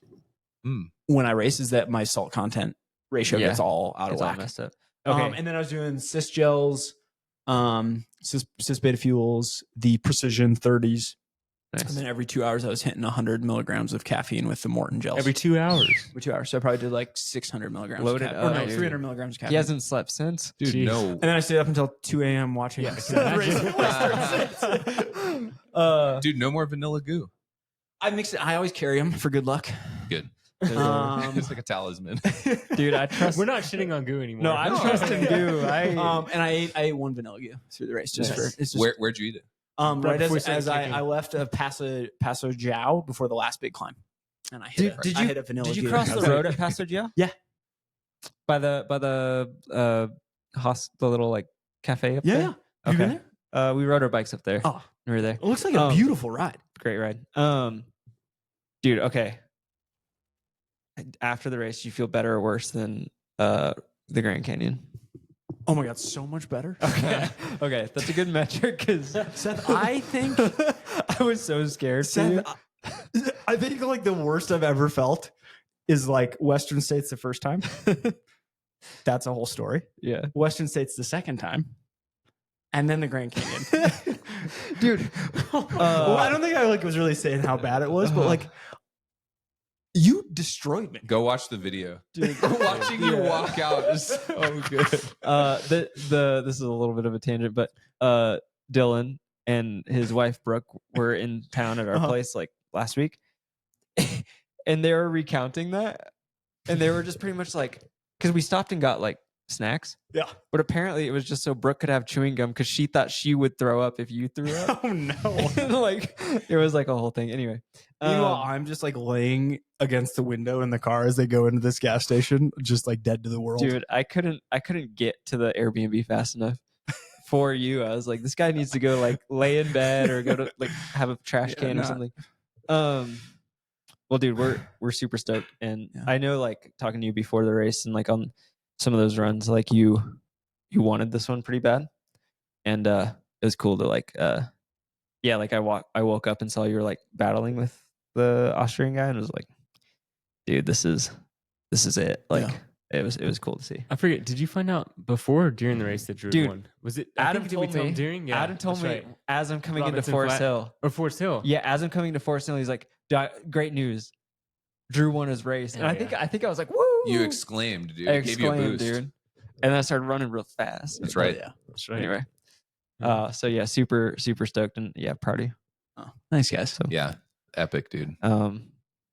when I race is that my salt content ratio Yeah. gets all out of It's all whack. messed up. And then I was doing cis gels, cis beta fuels, the precision 30s. Nice. And then every 2 hours I was hitting 100 milligrams of caffeine with the Morton gels. Every 2 hours. every 2 hours. So I probably did like 600 milligrams. Loaded of caffeine. Or up, no, dude. 300 milligrams of caffeine. He hasn't slept since. Dude, Jeez. no. And then I stayed up until 2 a.m. watching. Yeah, Dude, no more vanilla goo. I mix it. I always carry them for good luck. Good. Um, It's like a talisman. Dude, I trust. We're not shitting on goo anymore. No, I trust him, dude. and I ate one vanilla goo through the race just Nice. for it's just Where'd you eat it? right before we as started I kicking. left Paso Jiao before the last big climb, and I hit Did I you- hit a vanilla. Did you goo. cross I the was road like, at Paso Gio? Yeah. By the the little like cafe up Yeah, there? yeah. Have you been Okay. there? We rode our bikes up there. Oh, We were there. it looks like a beautiful ride. Great ride. Dude, okay. After the race, you feel better or worse than the Grand Canyon? Oh my God, so much better. Okay. Okay, that's a good metric because Seth, I think I was so scared for you. Seth, I think like the worst I've ever felt is like Western States the first time. That's a whole story. Yeah. Western States the second time. And then the Grand Canyon. Dude. Well, I don't think I like was really saying how bad it was, but like you destroyed me. Go watch the video. Dude, Watching you walk out is so good. This is a little bit of a tangent, but Dylan and his wife Brooke were in town at our place like last week, and they were recounting that, and they were just pretty much like, because we stopped and got like snacks. Yeah. But apparently it was just so Brooke could have chewing gum because she thought she would throw up if you threw up. Oh no. Like it was like a whole thing. Anyway. Meanwhile, I'm just like laying against the window in the car as they go into this gas station, just like dead to the world. Dude, I couldn't get to the Airbnb fast enough for you. I was like, this guy needs to go like lay in bed or go to like have a trash can or something. Well, dude, we're super stoked, and I know like talking to you before the race and like on some of those runs, like you wanted this one pretty bad, and it was cool to like like I woke up and saw you were like battling with the Austrian guy, and was like, dude, this is it. Like it was cool to see. I forget. Did you find out before or during the race that Drew Dude, won? Was it Adam did told we tell me him during? Yeah, Adam told that's me right. as I'm coming Robinson into Forest Flat- Hill. or Forest Hill. Yeah, as I'm coming to Forest Hill, he's like, great news. Drew won his race. And Hell I think I was like, woo! You exclaimed, dude. I It gave you a exclaimed, boost. dude. And then I started running real fast. That's right. Yeah. That's right. Anyway. So yeah, super, super stoked and yeah, proud of you. Oh, nice guys. So Yeah. Epic, dude. The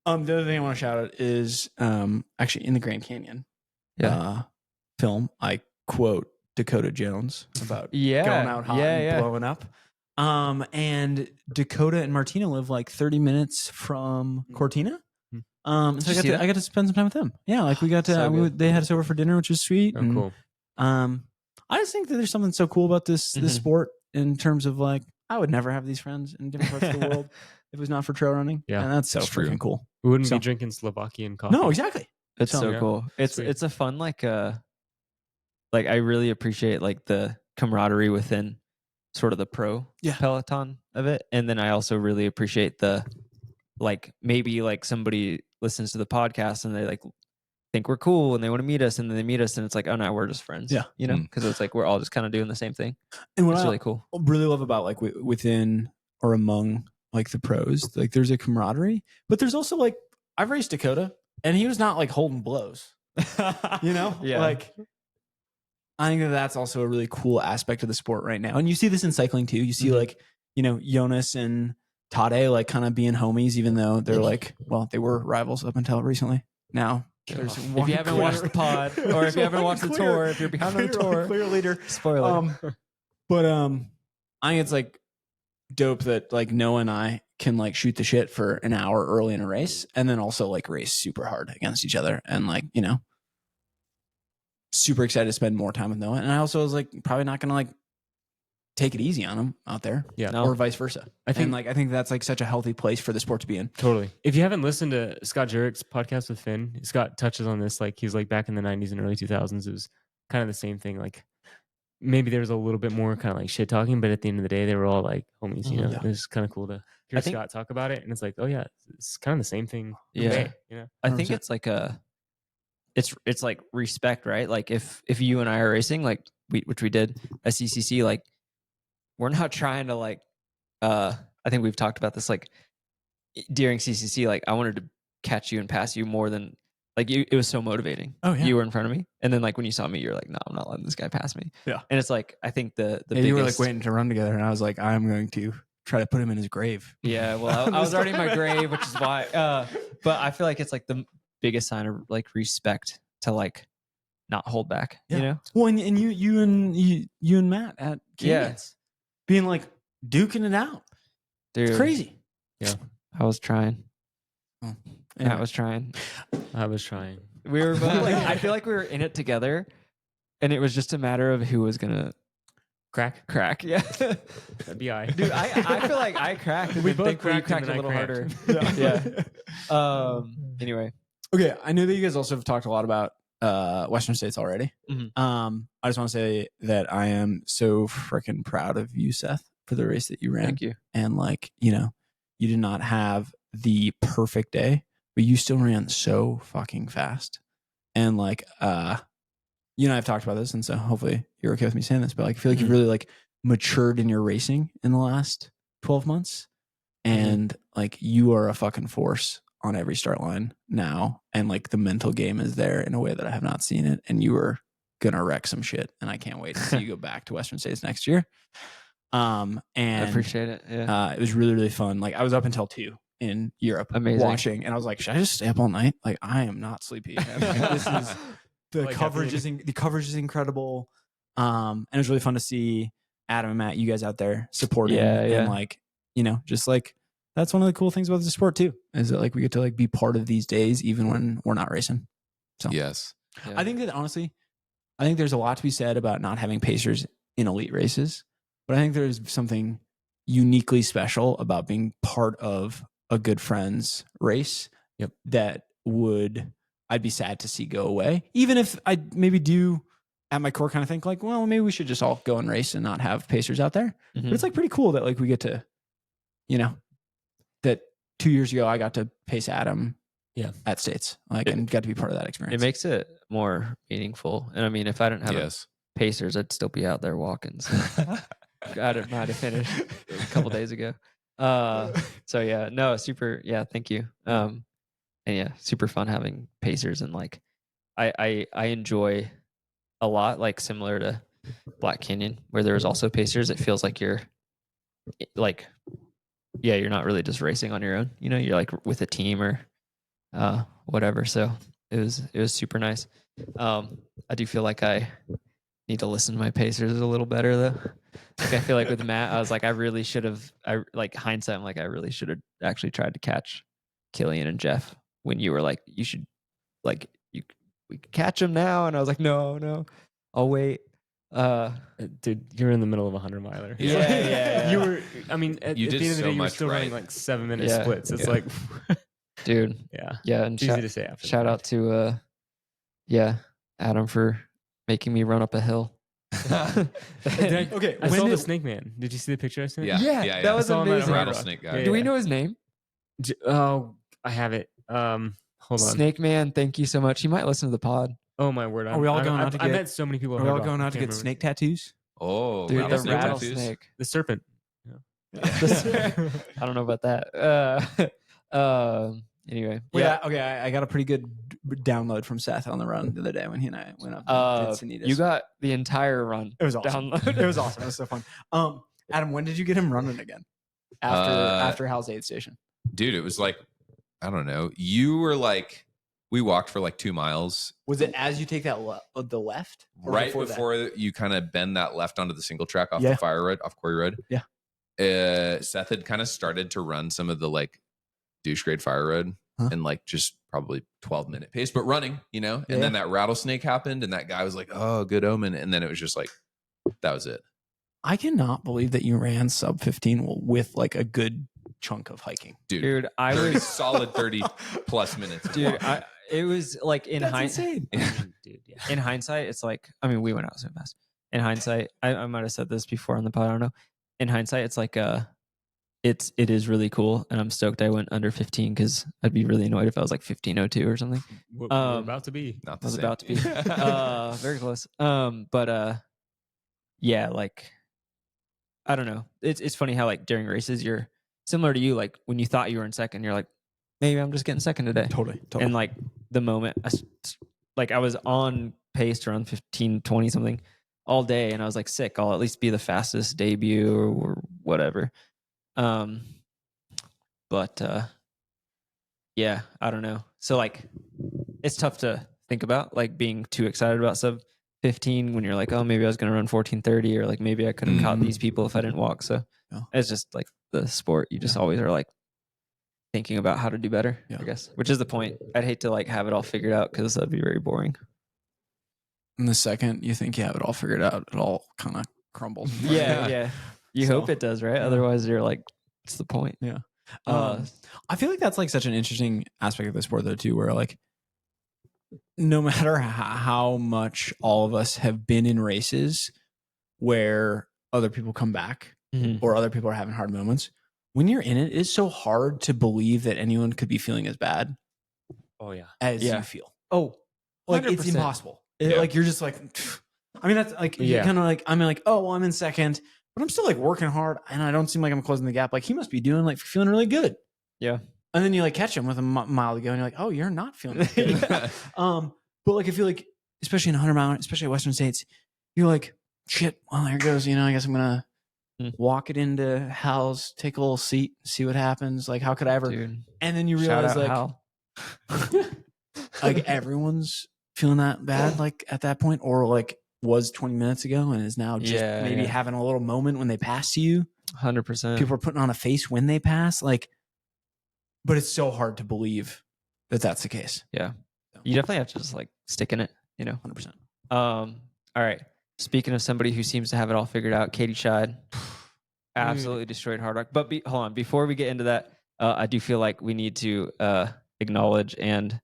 other thing I want to shout out is actually in the Grand Canyon film, I quote Dakota Jones about yeah, going out hot and blowing up. And Dakota and Martina live like 30 minutes from Cortina. So I got to spend some time with them. Yeah, like we got to So good. they had us over for dinner, which was sweet. Oh, and, cool. I just think that there's something so cool about this sport in terms of like I would never have these friends in different parts of the world if it was not for trail running. Yeah, and that's so that's true. freaking cool. We wouldn't So- be drinking Slovakian coffee. No, exactly. It's so yeah, cool. It's sweet. a fun like I really appreciate like the camaraderie within sort of the pro peloton of it. And then I also really appreciate the like maybe like somebody listens to the podcast and they like think we're cool and they want to meet us and then they meet us and it's like, oh no, we're just friends. Yeah. You know, because it's like we're all just kind of doing the same thing. And what It's I really cool. really love about like within or among like the pros, like there's a camaraderie, but there's also like I've raced Dakota and he was not like holding blows, you know? Yeah. Like I think that's also a really cool aspect of the sport right now. And you see this in cycling too. You see like, you know, Jonas and Tade like kind of being homies, even though they're like, well, they were rivals up until recently. Now there's If you haven't watched the pod or if you haven't watched the tour, if you're behind on the tour, clear leader. spoiler. But I think it's like dope that like Noah and I can like shoot the shit for an hour early in a race and then also like race super hard against each other and like, you know, super excited to spend more time with Noah. And I also was like probably not gonna like take it easy on him out there. Yeah. No. Or vice versa. I think I think that's like such a healthy place for the sport to be in. Totally. If you haven't listened to Scott Jurek's podcast with Finn, Scott touches on this. Like he's like back in the 90s and early 2000s, it was kind of the same thing. Like maybe there was a little bit more kind of like shit talking, but at the end of the day, they were all like homies. You know, Yeah. it was kind of cool to hear I think- Scott talk about it, and it's like, oh yeah, it's kind of the same thing. Yeah. today, you know. I think 100%. it's like it's like respect, right? Like if you and I are racing, like which we did at CCC, like we're not trying to like I think we've talked about this like during CCC, like I wanted to catch you and pass you more than like you. It was so motivating. Oh, yeah. You were in front of me, and then like when you saw me, you're like, no, I'm not letting this guy pass me. Yeah. And it's like I think the Yeah, biggest, you were like waiting to run together and I was like, I'm going to try to put him in his grave. Yeah, well, I was already in my grave, which is why. But I feel like it's like the biggest sign of like respect to like not hold back. Yeah. You know? Well, and you and Matt at Canyons being like duking it out. Dude, It's crazy. I was trying. Anyway. Matt was trying. I was trying. We were both like, I feel like we were in it together, and it was just a matter of who was gonna Crack. Crack. Yeah. That'd be I. Dude, I feel like I cracked. And We then both thankfully you cracked and cracked a then little I harder. Yeah. Anyway. Okay, I know that you guys also have talked a lot about Western States already. Mhm. I just want to say that I am so freaking proud of you, Seth, for the race that you ran. Thank you. And like, you know, you did not have the perfect day, but you still ran so fucking fast. And like, you and I have talked about this, and so hopefully you're okay with me saying this, but like, I feel like you've really like matured in your racing in the last 12 months. And like, you are a fucking force on every start line now. And like, the mental game is there in a way that I have not seen it. And you are gonna wreck some shit. And I can't wait to see you go back to Western States next year. And I appreciate it. Yeah. it was really, really fun. Like, I was up until 2 in Europe Amazing. watching, and I was like, should I just stay up all night? Like, I am not sleepy. Like, this is the Like, coverage the coverage is incredible. And it was really fun to see Adam and Matt, you guys out there supporting. Yeah, yeah. And like, you know, just like, that's one of the cool things about the sport too, is that like we get to like be part of these days even when we're not racing. So Yes. Yeah. I think that honestly, I think there's a lot to be said about not having pacers in elite races, but I think there's something uniquely special about being part of a good friend's race. Yep. That I'd be sad to see go away. Even if I maybe do at my core kind of think like, well, maybe we should just all go and race and not have pacers out there. Mhm. But it's like pretty cool that like we get to, you know, that 2 years ago I got to pace Adam at States, like, and got to be part of that experience. It makes it more meaningful. And I mean, if I didn't have Yes. Pacers, I'd still be out there walking. So I might have finished a couple days ago. So yeah, no, super. Yeah, thank you. And yeah, super fun having Pacers, and like, I enjoy a lot, like similar to Black Canyon, where there was also Pacers. It feels like you're like, yeah, you're not really just racing on your own. You know, you're like with a team or whatever. So it was super nice. I do feel like I need to listen to my pacers a little better though. Like, I feel like with Matt, I was like, I really should have. I like hindsight, I'm like, I really should have actually tried to catch Killian and Jeff when you were like, you should, like, we could catch them now, and I was like, no, I'll wait. Dude, you're in the middle of a 100-miler. Yeah. You were. I mean, at You the did end of the so day, you were much still running right. like 7-minute Yeah. splits. It's Yeah. like, Dude. yeah, And it's easy to say after. shout out to Adam for making me run up a hill. Okay, I when saw the did- Snake Man. Did you see the picture I sent? Yeah. Yeah, that was I saw him at a amazing. Hardrock. Rattlesnake guy. Yeah, Do we yeah. know his name? Oh, I have it. Hold on. Snake Man, thank you so much. He might listen to the pod. Oh my word! Are we all going out to I get- met so many people. at Are we all Hardrock, going I out to can't get remember. snake tattoos? Oh, Dude, the rattlesnake tattoos? rattlesnake. The serpent. I don't know about that. Anyway, Yeah. Okay. I got a pretty good download from Seth on the run the other day when he and I went up. And did Sanitas. you got the entire run. it was awesome. download. It was awesome. It was so fun. Adam, when did you get him running again? After Hal's aid station. Dude, it was like, I don't know. You were like, we walked for like 2 miles Was it as you take that the left? Or right that? before you kind of bend that left onto the single track off Yeah. the fire road, off Quarry Road. Yeah. Seth had kind of started to run some of the like douche grade fire road and like just probably 12-minute pace, but running, you know? And then that rattlesnake happened and that guy was like, oh, good omen. And then it was just like, that was it. I cannot believe that you ran sub 15 with like a good chunk of hiking. Dude, I 30 was solid 30 plus minutes. of dude. walking. It was like in hindsight. Dude, yeah. In hindsight, it's like, I mean, we went out so fast. In hindsight, I might have said this before on the pod. I don't know. In hindsight, it's like it is really cool, and I'm stoked I went under 15 because I'd be really annoyed if I was like 15:02 or something. We're about to be. Not the I was same. about to be very close. But yeah, like I don't know. It's funny how like during races you're similar to you. Like when you thought you were in second, you're like, maybe I'm just getting second today. Totally. And like the moment I was on pace to run 15:20 something all day, and I was like, sick. I'll at least be the fastest debut or whatever. But yeah, I don't know. So like, it's tough to think about like being too excited about sub 15 when you're like, oh, maybe I was going to run 14:30, or like maybe I could have caught these people if I didn't walk. So it's just like the sport. You just always are like thinking about how to do better, I guess, which is the point. I'd hate to like have it all figured out because that'd be very boring. And the second you think you have it all figured out, it all kind of crumbles. Yeah. You hope So, it does, right? yeah. Otherwise, you're like, what's the point? Yeah. Uh, I feel like that's like such an interesting aspect of the sport though too, where like no matter how much all of us have been in races where other people come back mhm. or other people are having hard moments, when you're in it, it's so hard to believe that anyone could be feeling as bad Oh yeah. as Yeah. you feel. Oh, Like it's 100%. impossible. Yeah. Like you're just like, I mean, that's like, you Yeah. kind of like, I'm like, oh, well, I'm in second, but I'm still like working hard and I don't seem like I'm closing the gap. Like he must be doing like feeling really good. Yeah. And then you like catch him with a mile to go and you're like, oh, you're not feeling that good. But like, I feel like, especially in 100 mile, especially Western states, you're like, shit, well, there it goes. You know, I guess I'm going to walk it into Hal's, take a little seat, see what happens. Like, how could I ever? Dude. And then you Shout realize out like, Hal. like everyone's feeling that bad, like at that point, or like was 20 minutes ago and is now just maybe having a little moment when they pass you. 100%. People are putting on a face when they pass. Like, but it's so hard to believe that that's the case. Yeah. You definitely have to just like stick in it, you know? 100%. All right. Speaking of somebody who seems to have it all figured out, Katie Schide absolutely destroyed Hardrock. But hold on, before we get into that, I do feel like we need to acknowledge and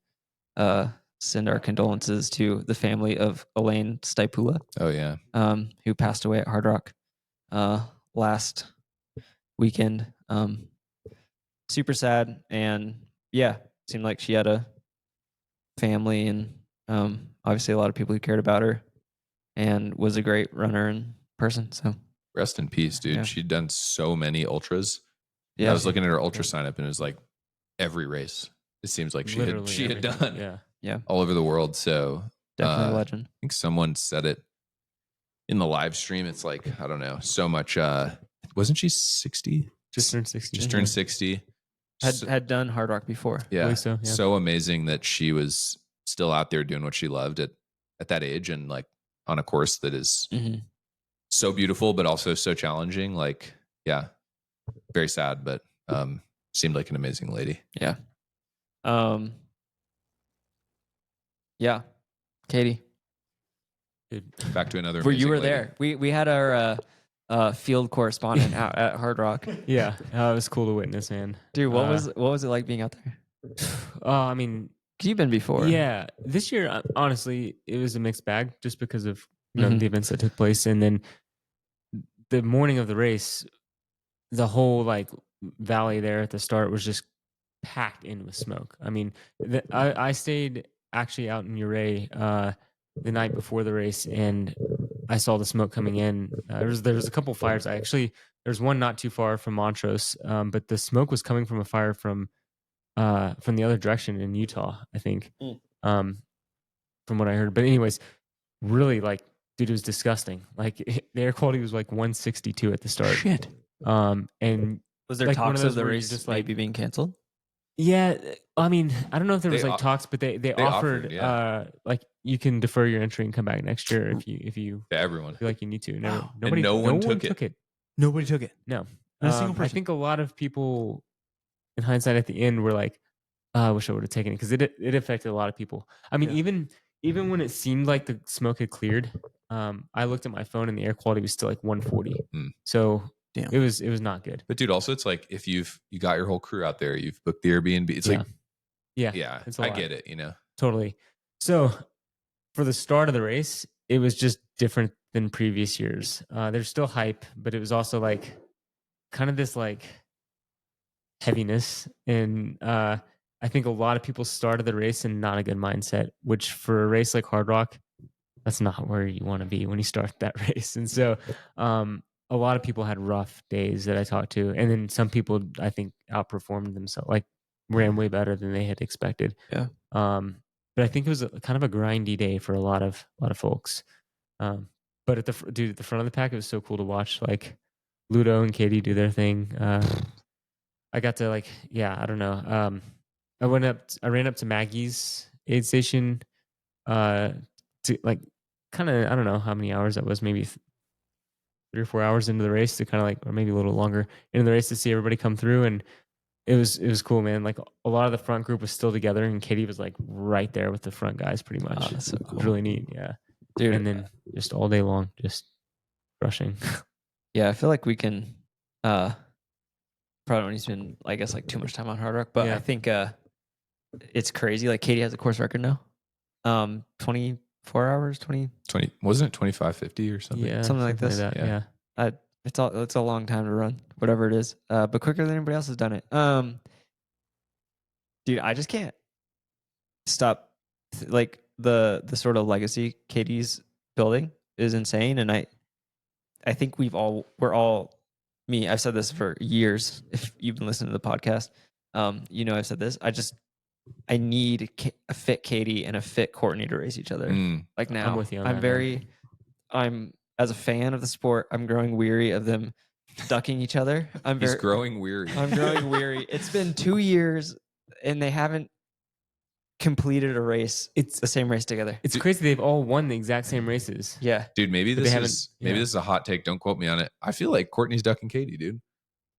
send our condolences to the family of Elaine Stipula, Oh yeah. who passed away at Hardrock last weekend. Super sad, and yeah, seemed like she had a family and obviously a lot of people who cared about her, and was a great runner and person. So Rest in peace, dude. Yeah. She'd done so many ultras. yeah, I was looking at her ultra sign up and it was like every race. It seems like she had Literally done everything. Yeah. all over the world. So definitely a I legend. think someone said it in the live stream. It's like, I don't know, so much. Wasn't she 60? Just turned 60. Just turned 60. Had done Hardrock before. Yeah. believe so, yeah. So amazing that she was still out there doing what she loved at that age and like on a course that is Mhm. so beautiful, but also so challenging. Like, yeah, very sad, but seemed like an amazing lady. Yeah. Yeah. Katie, Dude. Back to another. you were amazing there. lady. We had our field correspondent out at Hardrock. Yeah. It was cool to witness, man. Dude, what was it like being out there? I mean, 'Cause you've been before. yeah, this year, honestly, it was a mixed bag just because of you know Mhm. the events that took place, and then the morning of the race, the whole like valley there at the start was just packed in with smoke. I mean, I stayed actually out in Uray the night before the race, and I saw the smoke coming in. There was a couple fires. There's one not too far from Montrose, but the smoke was coming from a fire from the other direction in Utah, I think, from what I heard. But anyways, really like, dude, it was disgusting. Like the air quality was like 162 at the start. Shit. And Was there like one of talks those of the where you race just, maybe being canceled? yeah, I mean, I don't know if there was They like talks, but they offered yeah. like you can defer your entry and come back next year if you To everyone. feel like you need to. Wow. And no one took it. Nobody took it. No. Not a single I person. think a lot of people in hindsight at the end were like, I wish I would have taken it because it affected a lot of people. I mean, Yeah. even when it seemed like the smoke had cleared, I looked at my phone and the air quality was still like 140. So Damn. it was not good. But dude, also it's like if you got your whole crew out there, you've booked the Airbnb. It's like, Yeah, it's a I lot. get it, you know. Totally. So for the start of the race, it was just different than previous years. There's still hype, but it was also like kind of this like heaviness. And I think a lot of people started the race in not a good mindset, which for a race like Hardrock, that's not where you want to be when you start that race. And so a lot of people had rough days that I talked to. And then some people, I think, outperformed themselves, like ran way better than they had expected. Yeah. But I think it was kind of a grindy day for a lot of folks. But at the front of the pack, it was so cool to watch. Like Ludo and Katie do their thing. I got to like, yeah, I don't know. I ran up to Maggie's aid station to like kind of, I don't know how many hours that was, maybe 3 or 4 hours into the race to kind of like, or maybe a little longer into the race to see everybody come through. And it was cool, man. Like a lot of the front group was still together and Katie was like right there with the front guys pretty much. Oh, that's so It cool. was really neat. Yeah. Dude. And then just all day long, just crushing. Yeah, I feel like we can probably don't need to spend, I guess, like too much time on Hardrock, but Yeah. I think it's crazy. Like Katie has a course record now. 24 hours, 20, wasn't it 25:50 or something? Yeah, something like this. that. Yeah. Yeah. It's a long time to run, whatever it is. But quicker than anybody else has done it. Dude, I just can't stop. Like the sort of legacy Katie's building is insane, and I think we're all me. I've said this for years. If you've been listening to the podcast, I've said this. I need a fit Katie and a fit Courtney to race each other. Like now, I'm with you on that, man. I'm as a fan of the sport, I'm growing weary of them ducking each other. He's growing weary. I'm growing weary. It's been 2 years and they haven't completed a race. It's the same race together. It's crazy. They've all won the exact same races. Yeah, Dude, maybe But this they is haven't- this is a hot take. Don't quote me on it. I feel like Courtney's ducking Katie, dude.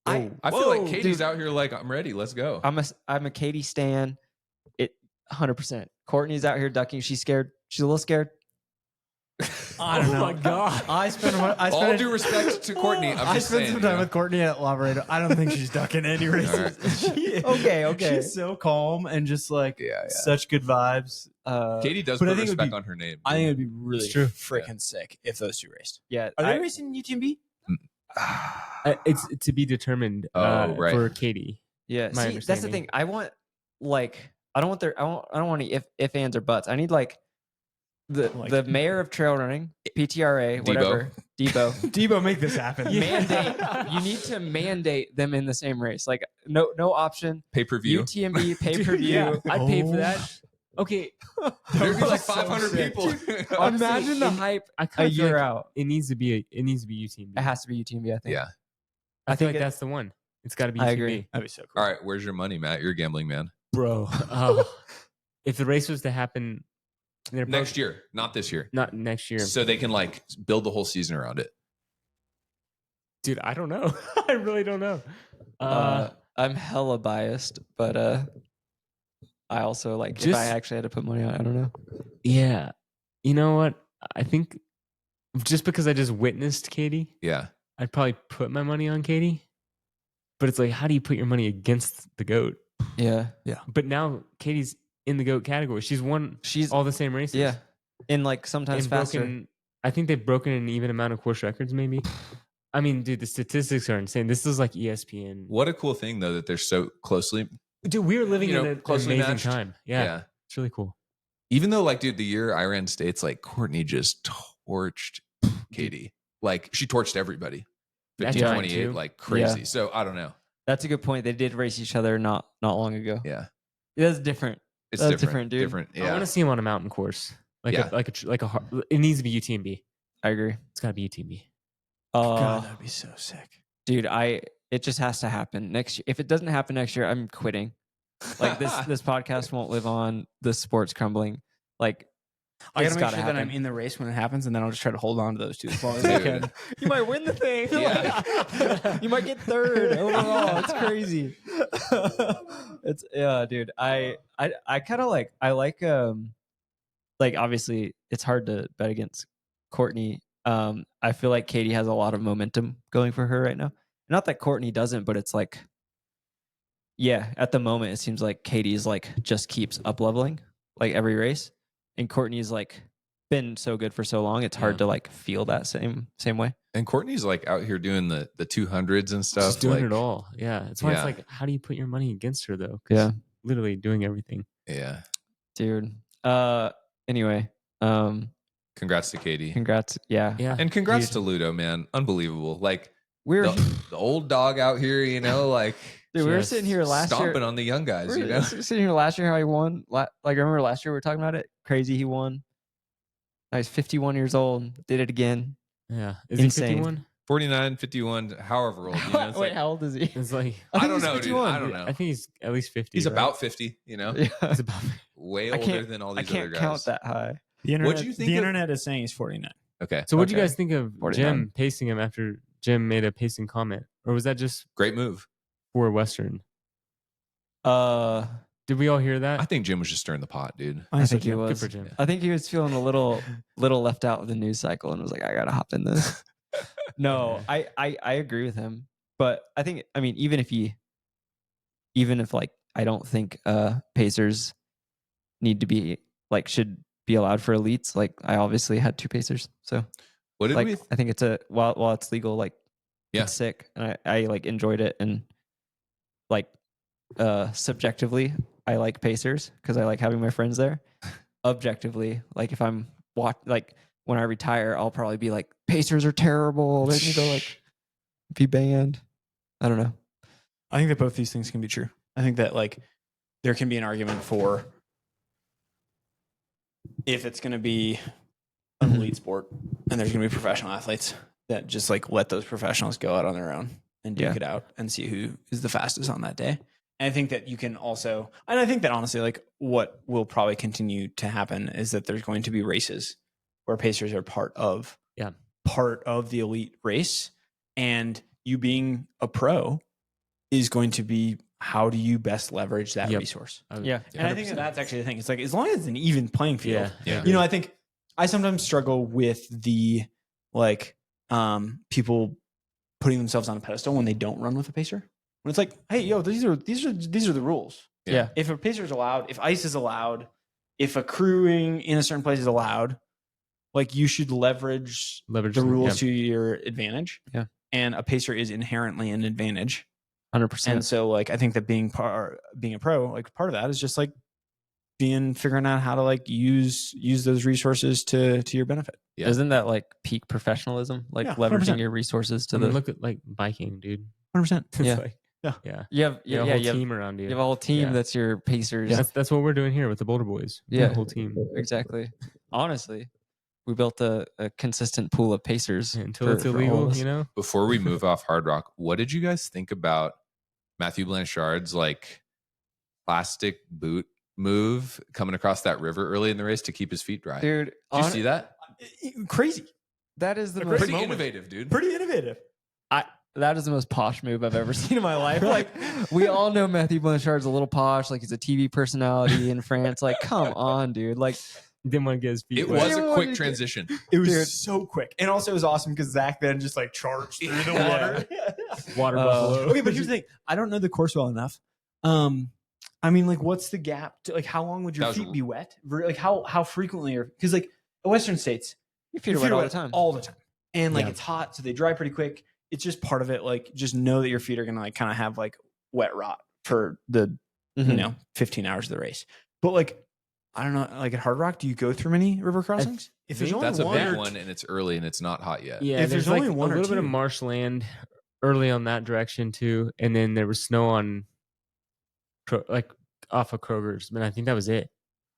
I feel Whoa, like Katie's dude. out here like, I'm ready. Let's go. I'm a Katie stan. It 100%. Courtney's out here ducking. She's scared. She's a little scared. I don't know. my God. I spent All due respect to Courtney. I'm I just spent saying, some you time know? with Courtney at Lavaredo. I don't think she's ducking any races. right. She- Okay. She's so calm and just like Yeah. such good vibes. Katie does But I put think it would respect be- on her name. I think it'd be really It's true. freaking sick if those two raced. Yeah. Are they racing UTMB? It's to be determined Oh, right. for Katie. Yeah. My See, that's the understanding. thing. I want I don't want any if ands or buts. I need like the mayor of trail running, PTRA, Debo. whatever, Debo. Debo, make this happen. Mandate. You need to mandate them in the same race. Like no option. Pay-per-view. UTMB pay per view. Yeah, I'd pay for Oh. that. Okay, There'd be like so 500 sick. people. Imagine the hype I a kind of feel year like out. it needs to be UTMB. It has to be UTMB. I think. Yeah. I feel think like that's the one. It's got to be UTMB. I agree. That'd be so cool. All right, where's your money, Matt? You're a gambling man. Bro. If the race was to happen they're Next both- year, not this year. not next year, So they can like build the whole season around it. dude, I don't know. I really don't know. I'm hella biased, but I also like if Just- I actually had to put money on it, I don't know. Yeah. You know what? I think just because I just witnessed Katie, Yeah. I'd probably put my money on Katie. But it's like, how do you put your money against the GOAT? Yeah. But now Katie's in the GOAT category. She's won She's all the same races. yeah. And like sometimes And faster. broken, I think they've broken an even amount of course records, maybe. I mean, dude, the statistics are insane. This is like ESPN. What a cool thing though that they're so closely. Dude, we were living You in know, an closely amazing matched. time. Yeah, it's really cool. Even though, like, dude, the year I ran states, like Courtney just torched Katie. Like she torched everybody. That's 15, right, 28, too. like crazy. Yeah. So I don't know. That's a good point. They did race each other not long ago. Yeah. That's different. It's That's different, different, dude. Different. I Yeah. want to see him on a mountain course. Like Yeah. a hard, it needs to be UTMB. I agree. It's got to be UTMB. God, that'd be so sick. Dude, it just has to happen next year. If it doesn't happen next year, I'm quitting. Like this podcast won't live on. The sport's crumbling. Like I it's gotta make gotta sure that I'm happen. in the race when it happens, and then I'll just try to hold on to those two as long as I Dude. can. You might win the thing. Yeah. You might get third overall. It's crazy. It's dude. I kind of like obviously it's hard to bet against Courtney. I feel like Katie has a lot of momentum going for her right now. Not that Courtney doesn't, but it's like at the moment it seems like Katie's like just keeps up leveling like every race. And Courtney's like been so good for so long, it's hard to like feel that same way. And Courtney's like out here doing the 200s and stuff. She's doing like, it all. Yeah. That's why Yeah. it's like, how do you put your money against her though? 'Cause Yeah. literally doing everything. Yeah. Dude. Anyway, Congrats to Katie. congrats. Yeah. Yeah. And congrats Dude. to Ludo, man. Unbelievable. Like We're the old dog out here, you know, like dude, we were just sitting here last stomping year. on the young guys, We you were know? sitting here last year how he won. Like remember last year we were talking about it? Crazy he won. Now he's 51 years old. Did it again. Yeah. Is Insane. he 51? 49, 51, however old, you know? It's Wait, like, how old is he? It's like, I think don't he's know, dude. 51. I don't know. I think he's at least 50. He's right? about 50, you know? Yeah. He's about Way I older can't- than all I these other can't guys. count that high. The internet, What'd you think the of- internet is saying he's 49. Okay. So what do you Okay. guys think of 49. Jim pacing him after Jim made a pacing comment? Or was that just Great move. for Western? Uh, Did we all hear that? I think Jim was just stirring the pot, dude. I think he Good was. for Jim. I think he was feeling a little left out of the news cycle and was like, I gotta hop in this. No, I agree with him. But I think, I mean, even if like, I don't think pacers need to be like, should be allowed for elites. Like, I obviously had 2 pacers. So What did like, we? I think it's while it's legal, like, Yeah. it's sick. And I like enjoyed it. And like, subjectively, I like pacers because I like having my friends there. Objectively, like if I'm like when I retire, I'll probably be like, pacers are terrible. They need to like be banned. I don't know. I think that both these things can be true. I think that like there can be an argument for if it's going to be an elite sport and there's going to be professional athletes that just like let those professionals go out on their own and duke it out and see who is the fastest on that day. And I think that you can also, and I think that honestly, like what will probably continue to happen is that there's going to be races where pacers are part of the elite race, and you being a pro is going to be how do you best leverage that resource? Yeah. And I think that that's actually the thing. It's like, as long as it's an even playing field, Yeah. you know, I think I sometimes struggle with the like people putting themselves on a pedestal when they don't run with a pacer. When it's like, hey, yo, these are the rules. Yeah. If a pacer is allowed, if ice is allowed, if accruing in a certain place is allowed, like you should leverage the rules to your advantage. Yeah. And a pacer is inherently an advantage. 100%. And so like I think that being a pro, like part of that is just like figuring out how to like use those resources to your benefit. Yeah. Isn't that like peak professionalism? Like Yeah, leveraging 100%. your resources to I mean, the look at like biking, dude. 100%. It's Yeah. like, Yeah. you have you have a whole team around you. You have a whole team Yeah. that's your pacers. That's what we're doing here with the Boulder Boys. Yeah. The whole team. Exactly. Honestly, we built a consistent pool of pacers Until for- it's for all of illegal, us. you know? Before we move off Hardrock, what did you guys think about Matthew Blanchard's like plastic boot move coming across that river early in the race to keep his feet dry? Dude, Did you see that? Crazy. that is the A most crazy Pretty moment. innovative, dude. Pretty innovative. that is the most posh move I've ever seen in my life. Like, we all know Matthew Blanchard's a little posh. Like, he's a TV personality in France. Like, come on, dude. Like, Didn't want to get his feet It wet. was a Dude. quick transition. It was Dude. so quick. And also it was awesome because Zach then just like charged through the water. Water buffalo. Okay, but here's the thing. I don't know the course well enough. I mean, like, what's the gap? Like, how long would your That was- feet be wet? Like, how frequently are, because like Western states, your feet are wet all the time. all the time. And like Yeah. it's hot, so they dry pretty quick. It's just part of it. Like, just know that your feet are gonna like kind of have like wet rot for the Mhm. 15 hours of the race. But like, I don't know, like at Hardrock, do you go through many river crossings? If there's only That's a one big or one, and it's early, and it's not hot yet. Yeah, If there's like only one a or little bit of two. marshland early on that direction too, and then there was snow on, like off of Kroger's, but I think that was it.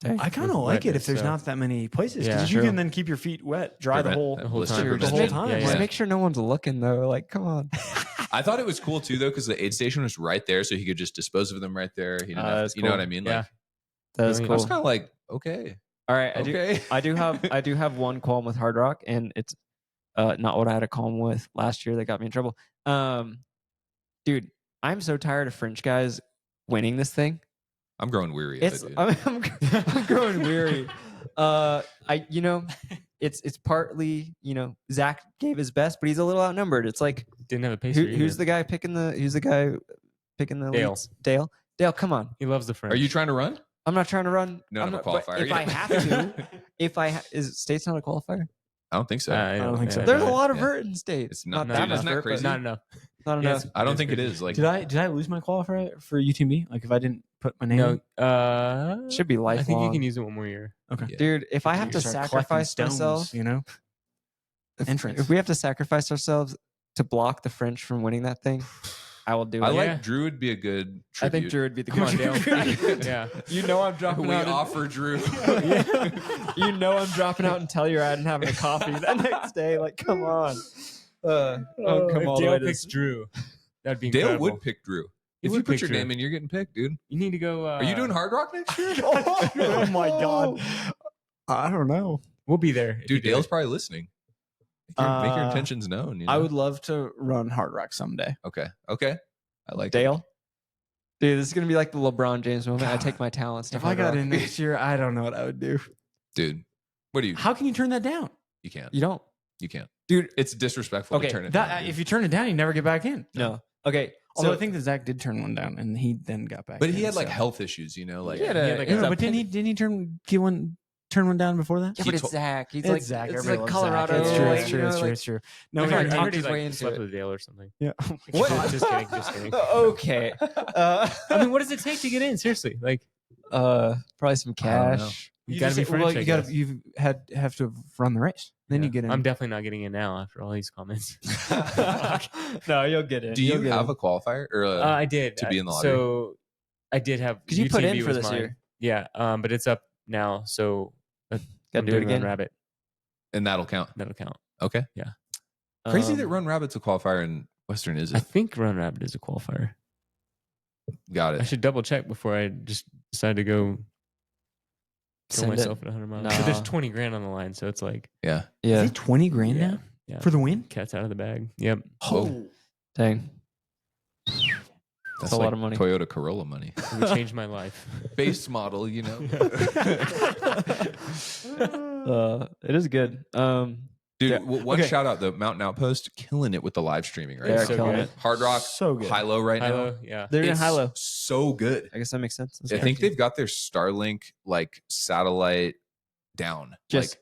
I kind of with like it if wetness, there's so- not that many places Yeah, because you true. can then keep your feet wet, dry the Prevent whole. that whole blister time. Just prevention. time. Yeah, Just yeah. make sure no one's looking, though. Like, come on. I thought it was cool too, though, because the aid station was right there, so he could just dispose of them right there. He didn't have that's you know cool. what I mean? Yeah. Like, That is I I cool. was kind of like, okay, All right, okay. I do have one qualm with Hardrock, and it's not what I had a qualm with last year that got me in trouble. Dude, I'm so tired of French guys winning this thing. I'm growing weary of It's it, dude. I'm growing weary. It's partly, Zach gave his best, but he's a little outnumbered. It's like, Didn't have a pacer. who's the guy picking the Dale. leads? Dale, come on. He loves the French. Are you trying to run? I'm not trying to run. No, I'm no, not- but qualifier, If yeah. I have to, is state's not a qualifier? I don't think so. I don't think so. There's a lot of Yeah. vert in state. It's not- that dude, much isn't that vert, but crazy? Not enough. Not Yeah, enough. I don't It's think it crazy. is. Like, Did I lose my qualifier for UTMB? Like if I didn't put my name? No. in? Should be I think you lifelong. can use it one more year. Okay. Yeah. Dude, if I have to Start collecting sacrifice stones, myself, entrance. if we have to sacrifice ourselves to block the French from winning that thing, I will do it. I Yeah. like Drew would be a good I tribute. think Drew would be the Come on, good Dale. Yeah. You know I'm dropping we out. offer Drew. You know I'm dropping out and Telluride and having a coffee that next day. Like, come on. Come if all the Dale way to picks Drew, that'd be Dale incredible. would pick Drew. He If you would put pick your Drew. name in, you're getting picked, dude. You need to go. Are you doing Hard Rock next year? Oh my god. I don't know. We'll be there. if you Dude, do Dale's it. probably listening. Make your Uh, intentions known. You know? I would love to run Hard Rock someday. Okay. I like it. Dale. Dude, this is gonna be like the LeBron James moment. I God. take my talents to If Hard I got Rock. in next year, I don't know what I would do. Dude. What do you? How can you turn that down? You can't. You don't. You can't. Dude, It's disrespectful to Okay, turn it down. that dude. if you turn it down, you never get back in. No. Okay. Although So I think that Zach did turn one down, and he then got back. But in, he had like so. health issues, you know, like He had like No, a- but didn't he turn one down before that? yeah, he but it's told- Zach. He's It's like Zach. It's Everybody like loves Zach. Colorado. It's true. like, It's true. you know, It's true. like- It's true. No, I he heard already he talked talked his like, way into Slept it. with Dale or something. yeah. What? Just kidding. Just kidding. Okay. I mean, what does it take to get in? Seriously, like Probably some I don't know. cash. you gotta be French. Well, I you guess. have to have run the race. Then Yeah. you get in. I'm definitely not getting in now after all these comments. No, you'll get it. Do you have a qualifier or I did to be in the lottery? So I did have Because you put in UTV for was this mine. year. Yeah, but it's up now, so Gotta I'm do it doing Run again. Rabbit. and that'll count? That'll count. Okay. Crazy that Um, Run Rabbit's a qualifier and Western I isn't. think Run Rabbit is a qualifier. Got I it. should double check before I just decide to go kill Send it. myself at 100 miles. But there's Nah. 20 grand on the line, so it's like Yeah. Yeah. Is it 20 grand yeah, now yeah. for the win? Cat's out of the bag. Yep. Whoa. Dang. That's a like lot of money. Toyota Corolla money. It would change my life. Base model, you know. It is good. Dude, Yeah. one Okay. shout out, the Mountain Outpost, killing it with the live streaming right They're now. so killing good. it. Hard Rock, So good. high low right Hilo, now. yeah. They're in It's high low. so good. I guess that makes sense. I think they've got their Starlink like satellite down. just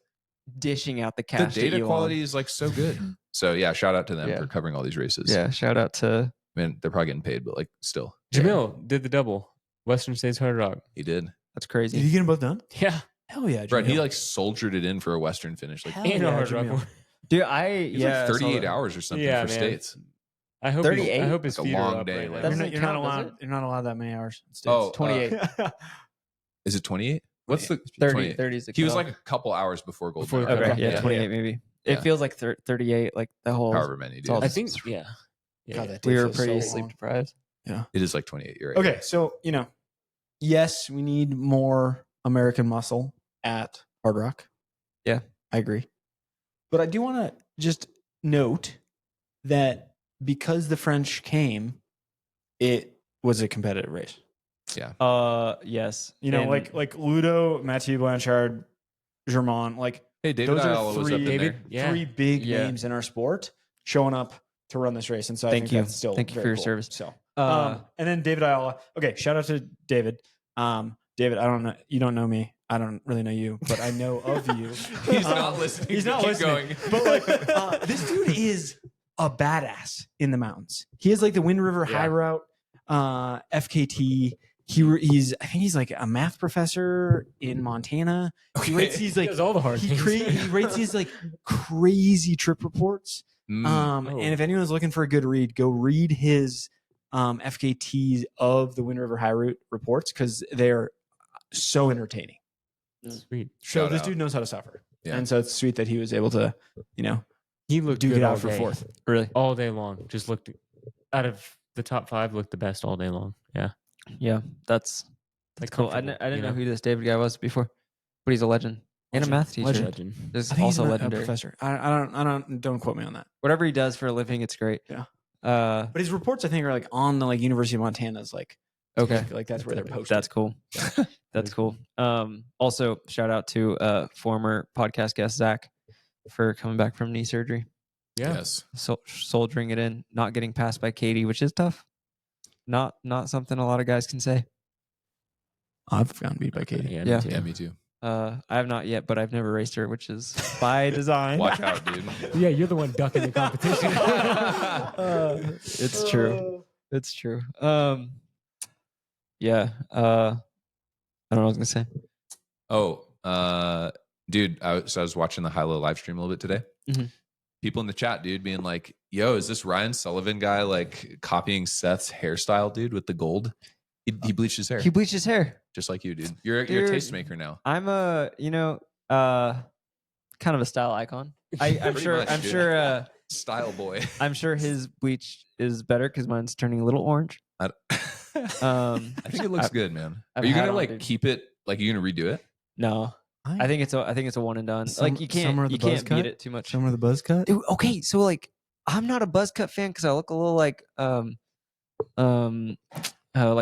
dishing out the Like cash. the to data Elon. quality is like so good. So yeah, shout out to them Yeah. for covering all these races. Yeah. Shout out to. I mean, they're probably getting paid, but like still. Jamil did the double. Western States Hard Rock. He did. That's Did crazy. you get them both done? Yeah. Hell yeah, Right. He Jamil. like soldiered it in for a Western finish. Like Hell And a yeah, Hard Rock Jamil. one. Dude, I it was yeah. like I saw 38 that. hours or something Yeah, for man. states. I hope 38? I hope his Like a feet long are up day, right like- now. Doesn't You're count, not does allowed. it? You're not allowed that many hours. in States. Oh, 28. Is it 28? What's the 30. 28? 30 is the He was cutoff. like a couple hours before gold. Before the medal. Okay, cutoff. yeah, Yeah. 28 maybe. Yeah. It feels like 38, like the whole. However many, It's all dude. I think yeah. Yeah. God, that We day were feels pretty so sleep long. deprived. It is like 28. You're right. Okay, so yes, we need more American muscle at Hard Rock. Yeah. I agree. But I do want to just note that because the French came, it was a competitive race. Yes. You know, And like Ludo, Mathieu Blanchard, Germain, like Hey, David those Ayala are was up in three, there. Yeah. three big Yeah. names in our sport showing up to run this race. And so I Thank think you. that's still Thank you very for your cool. service. So uh, and then David Ayala. Okay, shout out to David. David, I don't know. You don't know me. I don't really know you, but I know of you. He's not listening. He's not Keep listening. going. But like, this dude is a badass in the mountains. He has like the Wind River Yeah. High Route, FKT. He's I think he's like a math professor in Montana. He writes these He like does all the hard things. he writes these like crazy trip reports. Mm. Oh. And if anyone's looking for a good read, go read his FKTs of the Wind River High Route reports because they're so entertaining. Sweet. So Shout this out. dude knows how to suffer, Yeah. and so it's sweet that he was able to, He looked duke good it all out for day. fourth. really. all day long. Just looked out of the top 5, looked the best all day long. Yeah. Yeah, that's Like cool. I comfortable, didn't you know who this David guy was before, but he's a legend and a math teacher. Legend. Legend. Is I think also he's a legendary. professor. I don't quote me on that. Whatever he does for a living, it's great. Yeah. But But his reports, I think, are like on the like University of Montana's like okay, like that's where they're posted. that's cool. That's cool. Also, shout out to former podcast guest Zach for coming back from knee surgery, Yeah. Yes. soldiering it in, not getting passed by Katie, which is tough. Not something a lot of guys can say. I've gotten beat by Katie. Yeah. Me too. Yeah, me too. I have not yet, but I've never raced her, which is by design. Watch out, dude. Yeah, you're the one ducking the competition. It's true. It's true. Yeah. I don't know what I was gonna say. Oh, dude, I was watching the high-low live stream a little bit today. Mhm. People in the chat, dude, being like, "Yo, is this Ryan Sullivan guy like copying Seth's hairstyle, dude, with the gold? He bleached his hair, He bleached his hair. just like you, dude. You're a Dude. tastemaker now. I'm a, kind of a style icon. I'm Pretty sure. much, I'm dude. sure. Style boy." I'm sure his bleach is better because mine's turning a little orange. I think it looks I've- good, man. I've Are you had gonna on, like dude. keep it? Like, you gonna redo it? No, I think it's a one and done. Some- like you can't Summer of the you can't Buzz Cut? beat it too much. Summer of the Buzz Cut. Dude, okay, so like I'm not a buzz cut fan because I look a little like like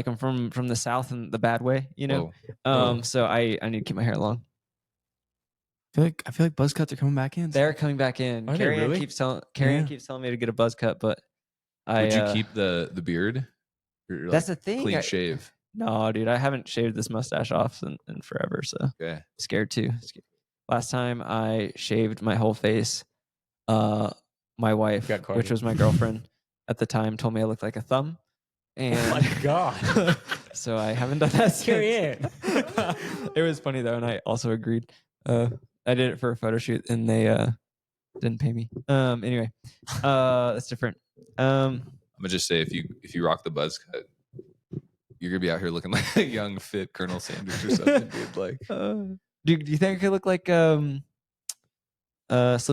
I'm from the south in the bad way, you know. Whoa. So I need to keep my hair long. I feel like buzz cuts are coming back in. They're coming back in. Are they Carrie really? keeps telling me to get a buzz cut, but Would you keep the beard? Or, that's like, the thing. Clean shave. No, dude, I haven't shaved this mustache off in forever, so Okay. scared too. Last time I shaved my whole face, my wife, Got caught. which was my girlfriend at the time, told me I looked like a thumb. And Oh my God. so I haven't done that Carrie since. It was funny though, and I also agreed. I did it for a photo shoot, and they didn't pay me. Anyway, that's different. I'm gonna just say if you rock the buzz cut, you're gonna be out here looking like a young fit Colonel Sanders or something, dude. Like do you think I could look like Slim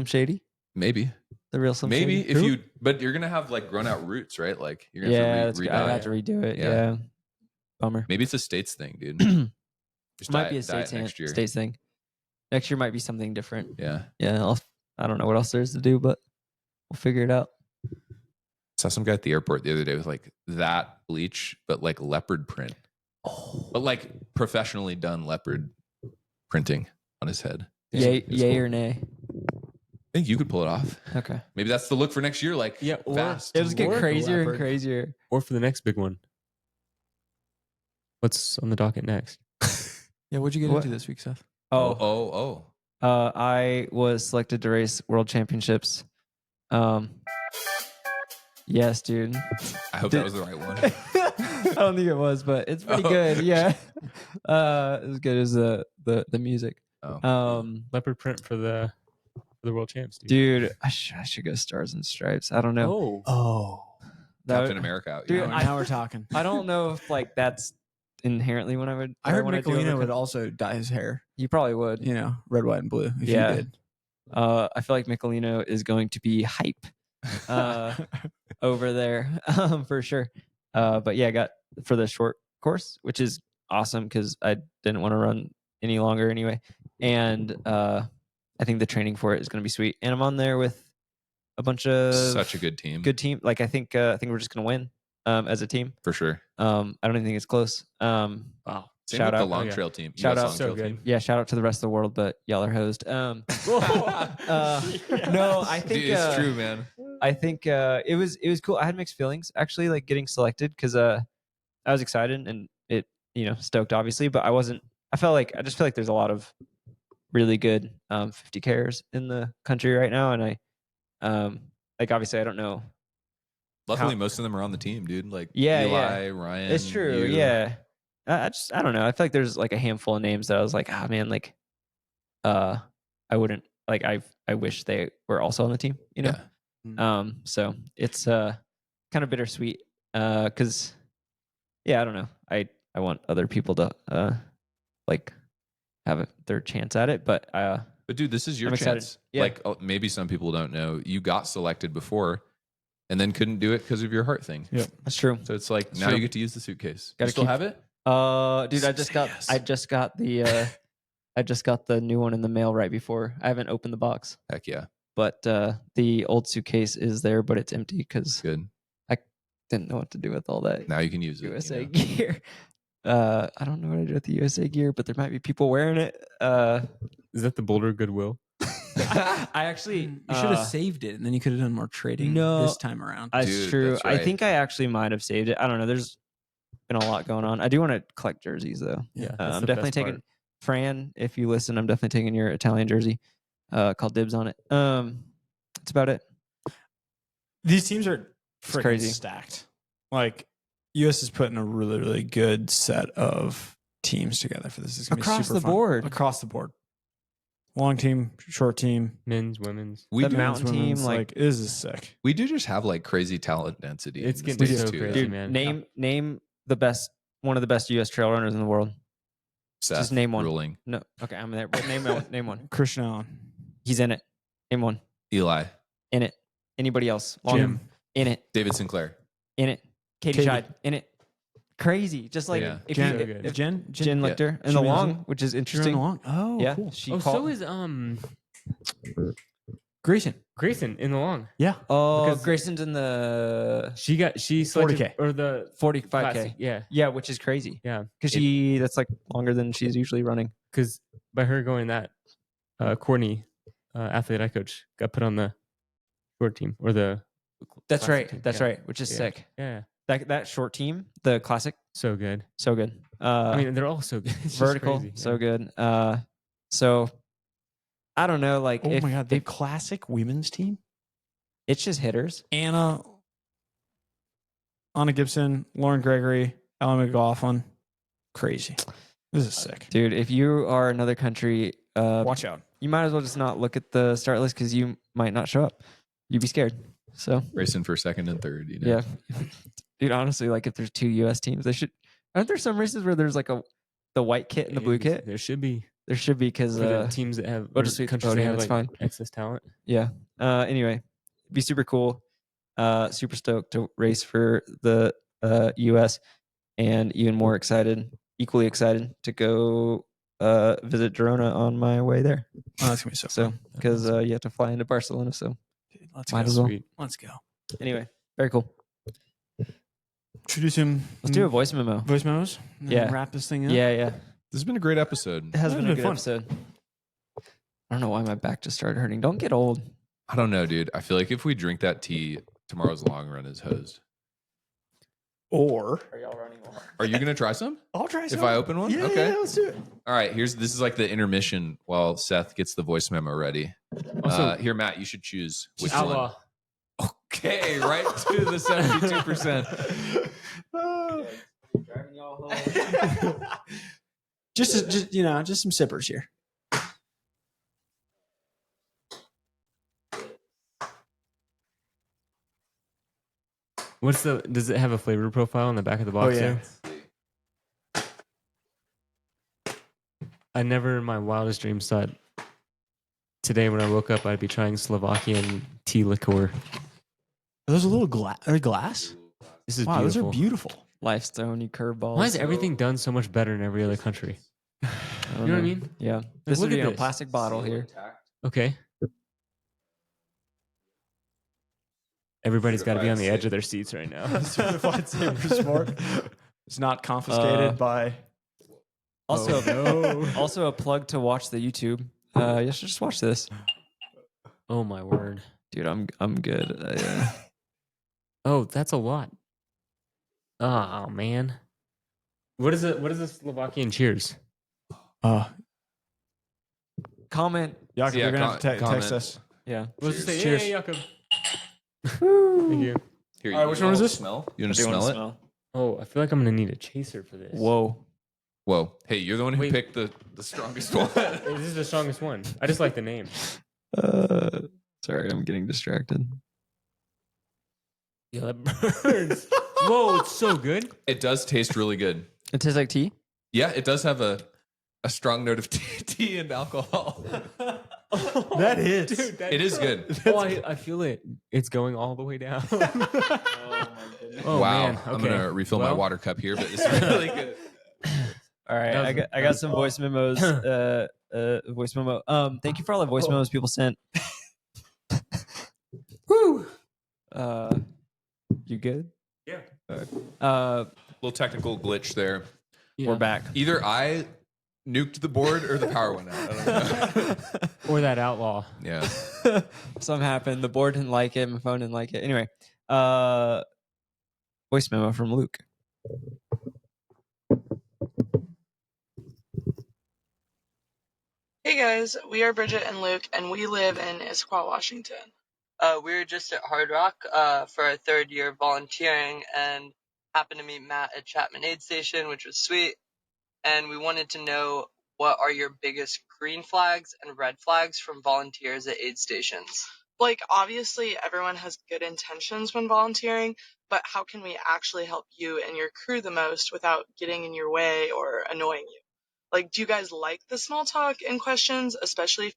Shady, maybe the real Slim Shady? if you, but you're gonna have like grown out roots, right? Like you're gonna Yeah, have to I'd have to redo it. Yeah. Yeah, bummer. Maybe it's a states thing, dude. Just Might dye be a it- dye it states next year. states thing. Next year might be something different. Yeah. Yeah, I don't know what else there is to do, but we'll figure it out. Saw some guy at the airport the other day with like that bleach, but like leopard print. But like professionally done leopard printing on his head. Yay, It was yay cool. or nay? I think you could pull it off. Okay. Maybe that's the look for next year. Like Yeah, or- fast. It'll just get Or crazier and leopard. crazier. Or for the next big one. What's on the docket next? Yeah, what'd you get What? into this week, Seth? Oh. I was selected to race world championships. Yes, dude. I hope that was the right one. I don't think it was, but it's pretty Oh. good. Yeah. It was good as the music. Oh. Leopard Print for the world champs, dude. dude, I should go Stars and Stripes. I don't know. Oh. That Captain would- America out. Dude, you know? Now we're talking. I don't know if like that's inherently what I would. I heard wanna do Michelino over- would also dye his hair, You probably would. you know, red, white, and blue. If Yeah. you did. I feel like Michelino is going to be hype over there for sure. But yeah, I got for the short course, which is awesome because I didn't want to run any longer anyway. And I think the training for it is going to be sweet. And I'm on there with a bunch of Such a good team. good team. Like I think we're just going to win as a team. For sure. I don't even think it's close. Wow. Same Shout with out. the long yeah. trail team. Shout US out. long So trail good. team. Yeah, shout out to the rest of the world, but y'all are hosed. No, I think Dude, it's true, man. I think it was cool. I had mixed feelings actually, like getting selected because I was excited and it stoked obviously, but I just feel like there's a lot of really good 50Kers in the country right now, and I like obviously I don't know. Luckily, most of them are on the team, dude. Like Yeah, Eli, Ryan. It's true, you. yeah. I don't know. I feel like there's like a handful of names that I was like, man, like I wouldn't like I wish they were also on the team, you know. Yeah. So it's kind of bittersweet because yeah, I don't know. I want other people to like have their chance at it, but But dude, this is your I'm excited. chance. Yeah. Like maybe some people don't know. You got selected before and then couldn't do it because of your heart thing. Yeah. that's true. So it's like It's now true. you get to use the suitcase. Gotta You still keep- have it? Dude, I just Say got yes. I just got the new one in the mail right before. I haven't opened the box, Heck yeah. but the old suitcase is there, but it's empty because Good. didn't know what to do with all that Now you can use it. USA you know? gear. I don't know what to do with the USA gear, but there might be people wearing it. Is that the Boulder Goodwill? I actually You should have saved it, and then you could have done more trading No. this time around. That's Dude, true. that's I right. think I actually might have saved it. I don't know. There's been a lot going on. I do want to collect jerseys though. Yeah, that's I'm the definitely best taking part. Fran. If you listen, I'm definitely taking your Italian jersey. Called dibs on it. That's about it. These teams are It's freaking crazy. stacked. Like US is putting a really, really good set of teams together for this. It's gonna Across be super the fun. board. Across the board. Long team, short team, Men's, women's. We The do, mountain team, women's, like- this is sick. we do just have like crazy talent density. It's in the getting States, so too, crazy, though. Dude, man. name the best, one of the best U.S. trail runners in the world. Seth Just name one. Ruling. No, okay, I'm there. But name one. Christian Allen, He's in it. Name one. Eli. In it. Anybody else? Long- Jim, In it. David Sinclair. In it. Katie Katie. Schide. In it. Crazy. Just like Yeah. if Jen, you, so good. if Jen, Jen yeah. Lichter in She the was long, in- which is She's interesting. along. Oh, Yeah, cool. she Oh, called. so is Grayson. Grayson in the long. Yeah. Oh, because- Grayson's in the She selected 40K. or the 45K. classic, yeah, Yeah, which is crazy yeah. because It- that's like longer than she's usually running. Because by her going that Courtney, athlete I coach, got put on the short team or the. That's classic right. team. That's Yeah. right. Which is Yeah. sick. Yeah, That short team, the classic, so good. so good. I mean, they're all so good. It's just vertical, crazy. so Yeah. good. So I don't know. Like, Oh if, my god, the if classic women's team. it's just hitters. Anna Gibson, Lauren Gregory, Ellen McLaughlin. Crazy. This is sick. Dude, if you are another country, Watch out. you might as well just not look at the start list because you might not show up. You'd be scared. So Racing for second and third. You know? yeah, dude. Honestly, like if there's 2 U.S. teams, they should. Aren't there some races where there's like the white kit and the blue kit? There should be. There should be because For the teams that have we'll or just sweep the countries that podium, have it's like fine. excess talent. yeah. Anyway, it'd be super cool. Super stoked to race for the U.S. and even more excited, equally excited to go visit Girona on my way there. Oh, that's gonna be so. So fun. because you have to fly into Barcelona, so Dude, let's might go. as well. Sweet. Let's go. Anyway, very cool. Should we do some Let's do a voice memo. voice memos? And Yeah. then wrap this thing up. Yeah, yeah. This has been a great episode. It has That's been a been good fun. episode. I don't know why my back just started hurting. Don't get old. I don't know, dude. I feel like if we drink that tea, tomorrow's long run is hosed. Or Are y'all running long? Are you gonna try some? I'll try. If I open one? Yeah, Okay. yeah, let's do it. All right. This is like the intermission while Seth gets the voice memo ready. Also, Here, Matt, you should choose which outlaw. one. Okay, right to the 72%. Driving y'all home. just some sippers here. Does it have a flavor profile on the back of the box yeah. there? I never in my wildest dreams thought today when I woke up I'd be trying Slovakian tea liqueur. Are those a little glass? This is Wow, those beautiful. are beautiful. Life's throwing you curveballs. Why is everything done so much better in every other country? I don't You know what I mean? Yeah. This look would be at in a this. plastic bottle here. Okay. Everybody's got to be on the edge of their seats right now. Certified Saver Smart. It's not confiscated by. Also, no. also a plug to watch the YouTube. You should just watch this, Oh my word. dude. I'm good. Oh, that's a lot. Oh man. What is it? What is a Slovakian cheers? Comment. Jakob, Yeah, you're gonna have to text comment. us. Yeah. Let's just say, Cheers. hey, Jakob. Thank you. Here, All right, which one is this? Smell? You want Do to you wanna smell it? Oh, I feel like I'm gonna need a chaser for this. Whoa. Whoa. Hey, you're the one who Wait. picked the strongest one. This is the strongest one. I just like the name. Sorry, I'm getting distracted. Yeah, that burns. Whoa, it's so good. It does taste really good. It tastes like tea. Yeah, it does have a strong note of tea and alcohol. That hits. Dude, that It is good. Oh, I feel it. It's going all the way down. Oh my goodness. Oh, wow. man. I'm Okay. gonna refill my Well- water cup here, but it's really good. All right, That was- I got some voice memos. Voice memo. Thank you for all the voice memos people sent. Woo. You good? Yeah. Little technical glitch there. Yeah. We're back. Either I nuked the board or the power went out. I don't know. Or that outlaw. Yeah. Something happened. The board didn't like it. My phone didn't like it. Anyway, voice memo from Luke. Hey guys, we are Bridget and Luke, and we live in Issaquah, Washington. We were just at Hardrock for our third year of volunteering and happened to meet Matt at Chapman Aid Station, which was sweet. And we wanted to know, what are your biggest green flags and red flags from volunteers at aid stations? Like, obviously, everyone has good intentions when volunteering, but how can we actually help you and your crew the most without getting in your way or annoying you? Like, do you guys like the small talk and questions, especially if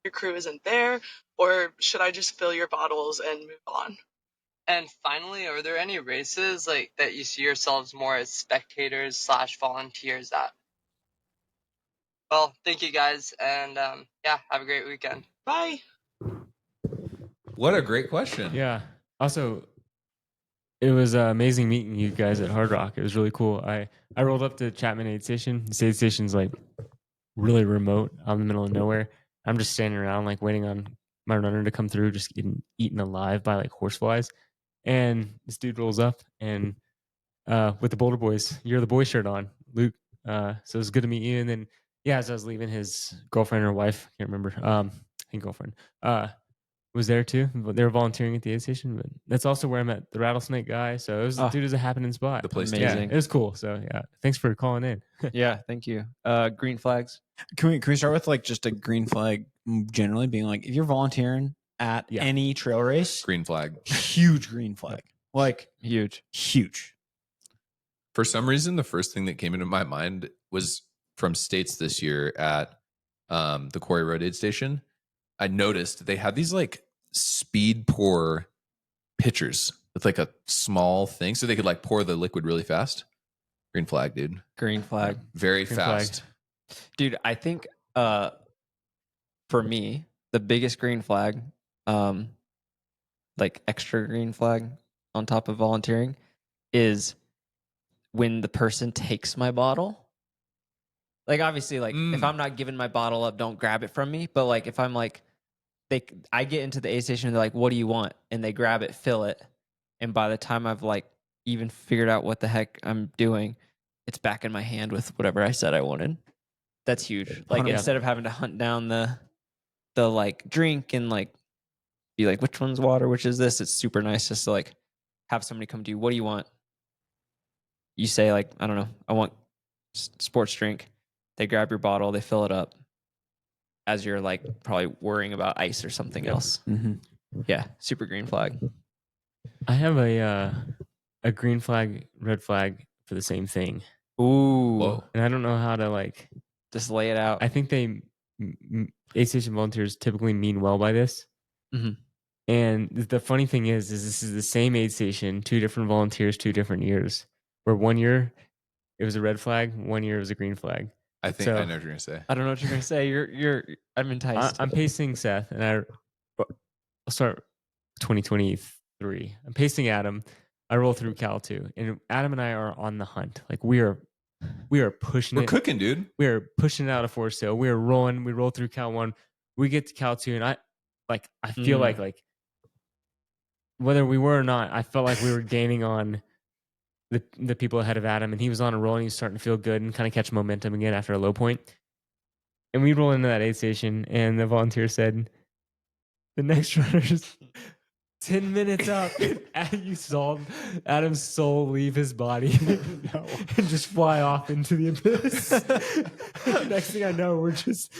your crew isn't there, or should I just fill your bottles and move on? And finally, are there any races like that you see yourselves more as spectators / volunteers at? Well, thank you guys, and yeah, have a great weekend. Bye. What a great question. Yeah. Also, It was amazing meeting you guys at Hardrock. It was really cool. I rolled up to Chapman Aid Station. This aid station's like really remote out in the middle of nowhere. I'm just standing around like waiting on my runner to come through, just getting eaten alive by like horseflies. And this dude rolls up and with the Boulder Boys, You're the Boy shirt on, Luke. So it was good to meet you. And then as I was leaving, his girlfriend or wife, can't remember, I think girlfriend, was there too. They were volunteering at the aid station, but that's also where I met the rattlesnake guy. So it was, dude, is a happening spot. The place to Amazing. Yeah, it was cool. So yeah, thanks for calling in. Yeah, thank you. Green flags. Can we start with like just a green flag generally being like if you're volunteering at any trail race, Green flag. huge green flag, like Huge. huge. For some reason, the first thing that came into my mind was from States this year at the Quarry Road aid station. I noticed they had these like speed pour pitchers with like a small thing so they could like pour the liquid really fast. Green flag, dude. Green flag. Very Green fast. Dude, I think for me, the biggest green flag, like extra green flag on top of volunteering, is when the person takes my bottle. Like obviously, like if I'm not giving my bottle up, don't grab it from me. But like if I'm like, I get into the aid station and they're like, "What do you want?" And they grab it, fill it, and by the time I've like even figured out what the heck I'm doing, it's back in my hand with whatever I said I wanted. That's huge. Like instead of having to hunt down the like drink and like be like, which one's water, which is this, it's super nice just to like have somebody come to you. What do you want? You say like, I don't know, I want sports drink. They grab your bottle, they fill it up as you're like probably worrying about ice or something else. Mm-hmm. Yeah, super green flag. I have a green flag, red flag for the same thing. Ooh. Whoa. And I don't know how to like Just lay it out. I think aid station volunteers typically mean well by this. Mhm. And the funny thing is this is the same aid station, 2 different volunteers, 2 different years. Where 1 year it was a red flag, 1 year it was a green flag. I think So- I know what you're gonna say. I don't know what you're gonna say. I'm enticed. I'm pacing Seth, and I'll start 2023. I'm pacing Adam. I roll through Cal 2, and Adam and I are on the hunt. Like we are pushing We're it. cooking, dude. We are pushing it out of Forest Hill. We are rolling. We roll through Cal 1. We get to Cal 2, and I feel like whether we were or not, I felt like we were gaining on the people ahead of Adam, and he was on a roll, and he was starting to feel good and kind of catch momentum again after a low point. And we roll into that aid station, and the volunteer said, "The next runner's 10 minutes up." And you saw Adam's soul leave his body and just fly off into the abyss. Next thing I know, we're just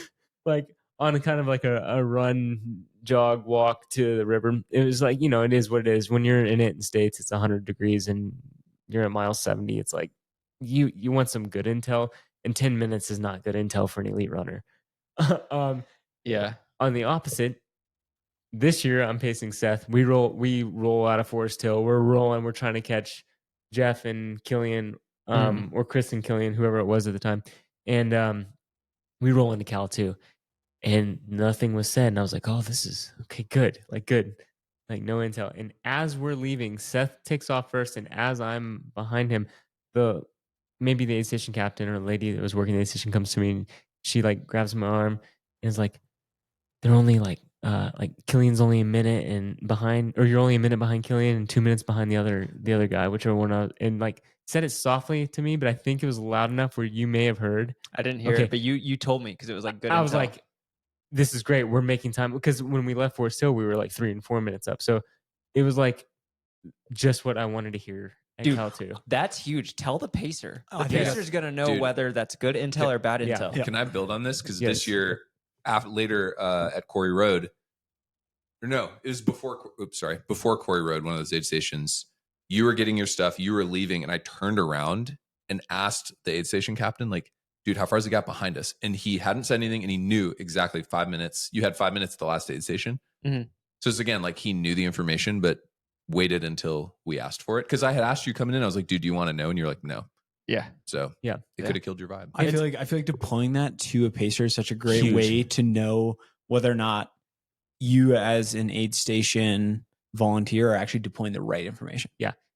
like on a kind of like a run, jog, walk to the river. It was like, it is what it is. When you're in it in States, it's 100 degrees and you're at mile 70. It's like you want some good intel, and 10 minutes is not good intel for an elite runner. Yeah. On the opposite, this year I'm pacing Seth. We roll out of Forest Hill. We're rolling. We're trying to catch Jeff and Killian, or Chris and Killian, whoever it was at the time. And we roll into Cal 2, and nothing was said. And I was like, "Oh, this is okay, good, like no intel." And as we're leaving, Seth takes off first, and as I'm behind him, maybe the aid station captain or the lady that was working the aid station comes to me, and she like grabs my arm and is like, "They're only like Killian's only a minute and behind, or you're only a minute behind Killian and 2 minutes behind the other guy, whichever one." And like said it softly to me, but I think it was loud enough where you may have heard. I didn't hear Okay. it, but you told me because it was like good. I was intel. like, "This is great. We're making time," because when we left Forest Hill, we were like 3 and 4 minutes up. So it was like just what I wanted to hear at Dude, Cal 2. That's huge. Tell the pacer. Oh, The I think pacer's gonna know Dude. whether that's good intel or bad Yeah. intel. Yeah. Can I build on this? Because Yes. this year, later at Quarry Road, or no, it was before Quarry Road, one of those aid stations. You were getting your stuff, you were leaving, and I turned around and asked the aid station captain, like, "Dude, how far is the gap behind us?" And he hadn't said anything, and he knew exactly 5 minutes. You had 5 minutes at the last aid station. Mhm. So it's again, like he knew the information, but waited until we asked for it. Because I had asked you coming in, I was like, "Dude, do you want to know?" And you're like, "No." Yeah. So Yeah. it could have killed your vibe. I feel like deploying that to a pacer is such a great Huge. way to know whether or not you as an aid station volunteer are actually deploying the right information.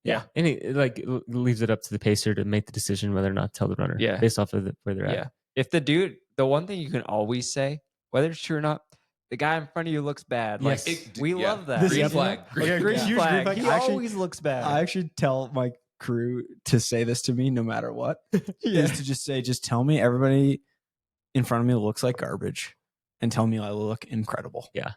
Yeah. And it like leaves it up to the pacer to make the decision whether or not to tell the runner. Yeah. Based off of where they're at. Yeah. If the one thing you can always say, whether it's true or not, the guy in front of you looks bad. Yes. Like we Yeah. love that. Green Yep. flag. Like, Green green Huge flag. green flag. He I actually- always looks bad. I actually tell my crew to say this to me no matter what. Is to just tell me everybody in front of me looks like garbage and tell me I look incredible. Yeah.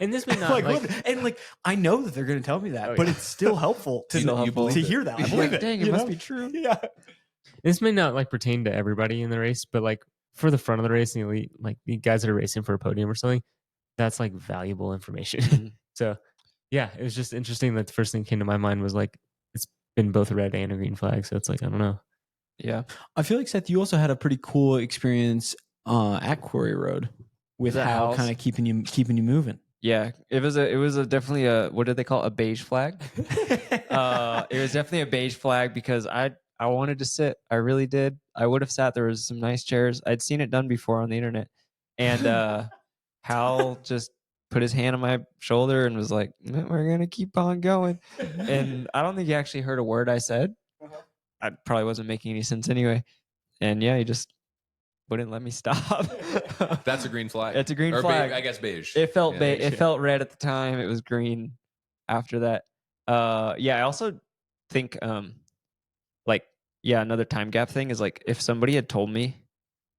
And this may not like I know that they're going to tell me that, Oh, but yeah. it's still helpful to, You believe to it. hear that. I You're believe like, it. dang, it you must know? be true. Yeah. this may not like pertain to everybody in the race, but like for the front of the race and the elite, like the guys that are racing for a podium or something, that's like valuable information. Mhm. So yeah, it was just interesting that the first thing that came to my mind was like it's been both a red and a green flag. So it's like I don't know. Yeah. I feel like Seth, you also had a pretty cool experience at Quarry Road with The how owls. kind of keeping you moving. Yeah. It was a definitely a, what did they call it? A beige flag? It was definitely a beige flag because I wanted to sit. I really did. I would have sat. There was some nice chairs. I'd seen it done before on the internet. And Hal just put his hand on my shoulder and was like, we're going to keep on going. And I don't think he actually heard a word I said. I probably wasn't making any sense anyway. And yeah, he just wouldn't let me stop. That's a green flag. It's a green Or flag. I guess beige. It felt Yeah. it felt red at the time. It was green after that. Yeah, I also think like yeah, another time gap thing is like if somebody had told me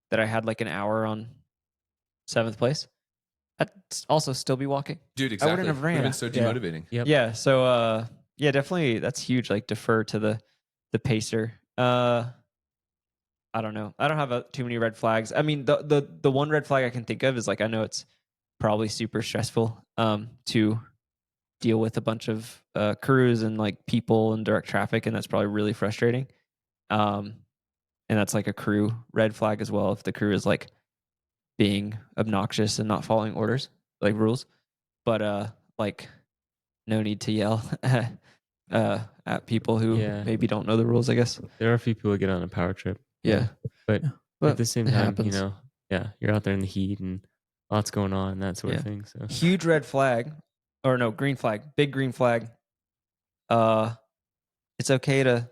that I had like an hour on 7th place, I'd also still be walking. Dude, exactly. wouldn't have Would've ran. been so Yeah. demotivating. Yep. Yeah, so yeah, definitely that's huge. Like defer to the pacer. I don't know. I don't have too many red flags. I mean, the one red flag I can think of is like I know it's probably super stressful to deal with a bunch of crews and like people and direct traffic, and that's probably really frustrating. And that's like a crew red flag as well if the crew is like being obnoxious and not following orders, like rules. But like no need to yell at people who Yeah. maybe don't know the rules, I guess. There are a few people who get on a power trip. Yeah. But at the same it time, happens. you know, yeah, you're out there in the heat and lots going on and that sort Yeah. of thing. So Huge red flag, or no, green flag, big green flag. It's okay to,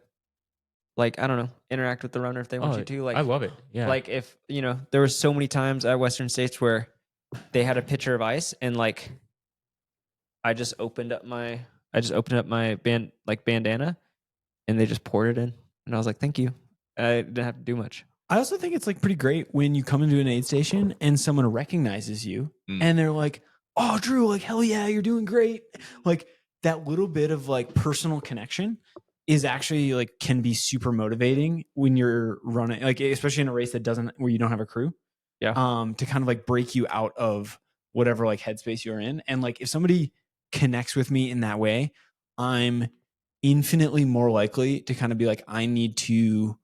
like, I don't know, interact with the runner if they want you to. Like, I love it. Yeah. like if there were so many times at Western States where they had a pitcher of ice and like I just opened up my bandana and they just poured it in and I was like, thank you. I didn't have to do much. I also think it's like pretty great when you come into an aid station and someone recognizes you and they're like, "Oh, Drew, like hell yeah, you're doing great." Like that little bit of like personal connection is actually like can be super motivating when you're running, like especially in a race that doesn't where you don't have a crew. Yeah. To kind of like break you out of whatever like headspace you're in. And like if somebody connects with me in that way, I'm infinitely more likely to kind of be like, I need to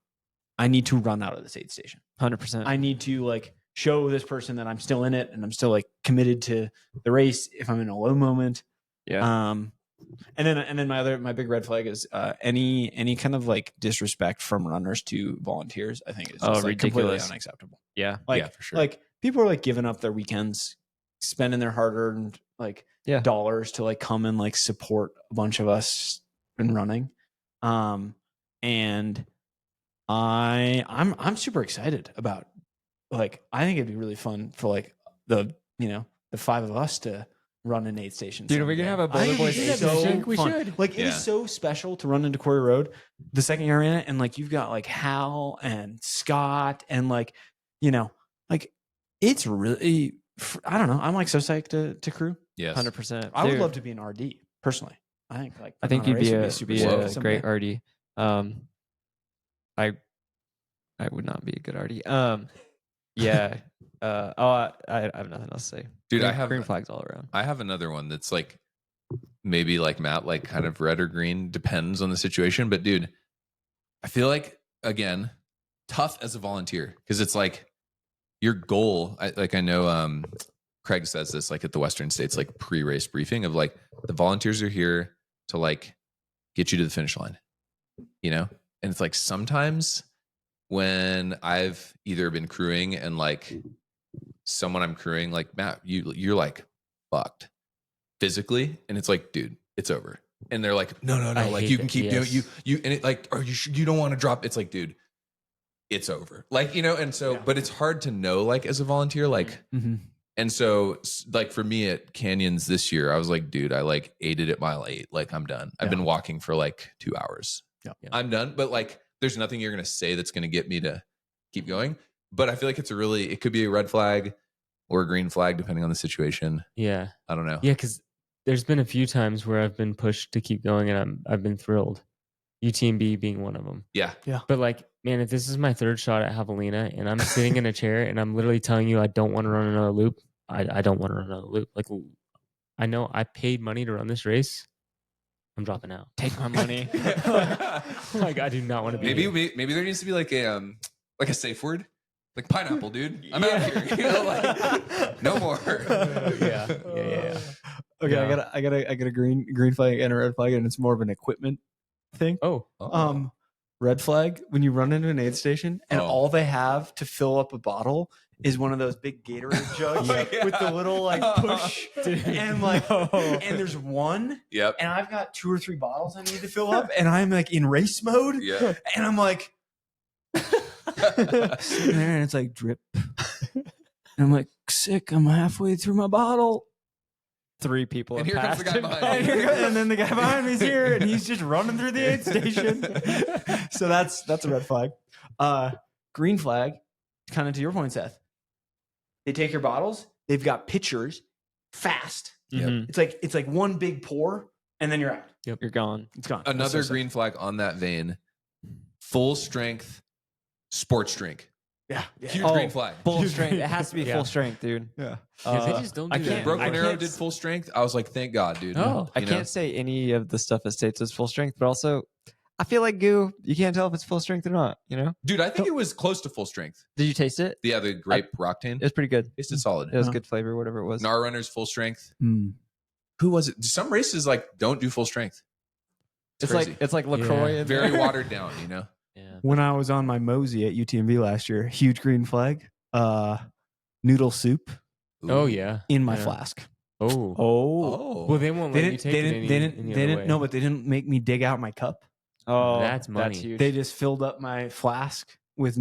run out of this aid station. 100%. I need to like show this person that I'm still in it and I'm still like committed to the race if I'm in a low moment. Yeah. And then my big red flag is any kind of like disrespect from runners to volunteers. I think is just like completely ridiculous. unacceptable. Yeah. Like, Yeah, for sure. Like people are like giving up their weekends, spending their hard-earned like dollars to like come and like support a bunch of us in running. And I'm super excited about like I think it'd be really fun for like the 5 of us to run an aid station. Dude, are we gonna have a Boulder Boys aid station? We should. Like it Yeah. is so special to run into Quarry Road the second you're in it, and like you've got like Hal and Scott and like like it's really I don't know. I'm like so psyched to crew. Yes. 100%. I would Dude, love to be an RD personally. I think like I think putting you'd on be race would a super sick great someday. RD. I would not be a good RD. Yeah. I have nothing else to say. Dude, green, I have green flags all around. I have another one that's like maybe like Matt, like kind of red or green, depends on the situation. But dude, I feel like again, tough as a volunteer because it's like your goal. I know Craig says this like at the Western States like pre-race briefing of like the volunteers are here to like get you to the finish line, and it's like sometimes when I've either been crewing and like someone I'm crewing like Matt, you're like fucked physically, and it's like, dude, it's over. and they're like, no, I like hate you can that, keep doing yes. you and it like, or you don't want to drop. It's like, dude, it's over. Like, and so, but it's hard to know, like, as a volunteer, like, and so, like, for me at Canyons this year, I was like, dude, I like ate it at mile 8. Like, I'm done. I've been walking for like 2 hours. Yeah. I'm done. But like, there's nothing you're going to say that's going to get me to keep going. But I feel like it could be a red flag or a green flag, depending on the situation. Yeah. I don't know. Yeah, because there's been a few times where I've been pushed to keep going, and I've been thrilled. UTMB being one of them. Yeah. But like, man, if this is my third shot at Javelina, and I'm sitting in a chair, and I'm literally telling you I don't want to run another loop, I don't want to run another loop. Like, I know I paid money to run this race. I'm dropping out. Take my money. Like, I do not want to be. Maybe there needs to be like a safe word. Like pineapple, dude. I'm out of here. Like, no more. Yeah. Okay, Yeah. I got a green flag and a red flag, and it's more of an equipment thing. Oh, Red flag when you run into an aid station and all they have to fill up a bottle is one of those big Gatorade jugs with the little like push and like and there's one Yep. and I've got 2 or 3 bottles I need to fill up and I'm like in race mode Yeah. and I'm like sitting there and it's like drip and I'm like sick, I'm halfway through my bottle. 3 people And have here comes the passed guy him. behind you. And then the guy behind me is here and he's just running through the aid station. So that's a red flag. Green flag, kind of to your point, Seth. They take your bottles, they've got pitchers fast. Mhm. It's like one big pour and then you're out. You're gone. It's gone. Another That's so green flag on that vein, full strength sports drink. Yeah. Huge Oh, green flag. Full strength. It has to be Yeah. full strength, dude. Yeah. yeah, they just don't I do can't- that. Broken I Arrow can't did full strength. I was like, thank God, dude. Oh. I You know? can't say any of the stuff at States is full strength, but also I feel like goo. You can't tell if it's full strength or not. Dude, I think it was close to full strength. Did you taste it? Yeah, the grape Roctane. It was pretty good. Tasted solid. It was Huh. good flavor, whatever it was. Nar Runner's full strength. Mm. Who was it? Some races like don't do full strength. It's crazy. like it's like LaCroix. Yeah. in Very there. watered down, you know? Yeah. When I was on my Mosey at UTMB last year, huge green flag, noodle soup Oh Ooh. yeah. in my Yeah. flask. Oh. Oh. Well, they won't They let you didn't. take They it didn't. any, They didn't. any They other didn't. way. No, but they didn't make me dig out my cup. Oh, That's money. That's huge. They just filled up my flask with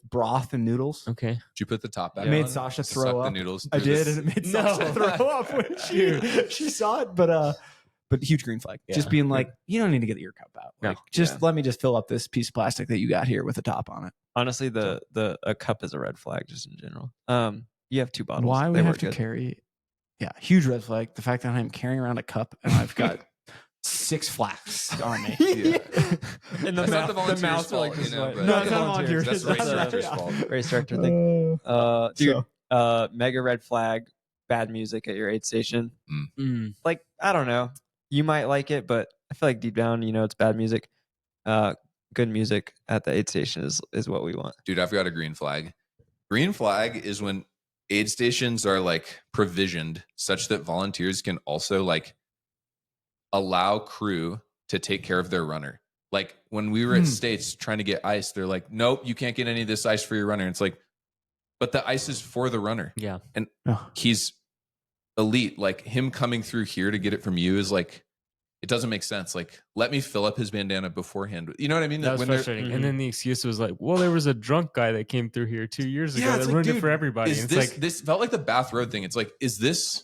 broth and noodles. Okay. Did you put the top back It made on? Sasha Suck throw the up. noodles I through did, this- and it made No. Sasha throw up when she saw it. But huge green flag. Yeah. Just being like, you don't need to get your cup out. No. Like, just let me just fill up this piece of plastic that you got here with the top on it. Honestly, a cup is a red flag just in general. You have 2 bottles. Why we They have work to good. carry? Yeah, huge red flag. The fact that I'm carrying around a cup and I've got 6 flasks on me. And That's not the volunteer's mouths are fault, just you know, like- but- No, it's not volunteers. That's the race That's director's right. fault. Race director thing. Dude, So- mega red flag, bad music at your aid station. Mm. Like, I don't know. You might like it, but I feel like deep down, it's bad music. Good music at the aid station is what we want. Dude, I've got a green flag. Green flag is when aid stations are like provisioned such that volunteers can also like allow crew to take care of their runner. Like when we were at States trying to get ice, they're like, nope, you can't get any of this ice for your runner. And it's like, but the ice is for the runner. Yeah. And Oh. he's elite. Like him coming through here to get it from you is like, it doesn't make sense. Like, let me fill up his bandana beforehand. You know what I mean? That was When they're- frustrating. And then the excuse was like, well, there was a drunk guy that came through here 2 years ago Yeah, that it's like, ruined it dude, for everybody. Is And this it's like, this felt like the Bath Road thing? It's like, is this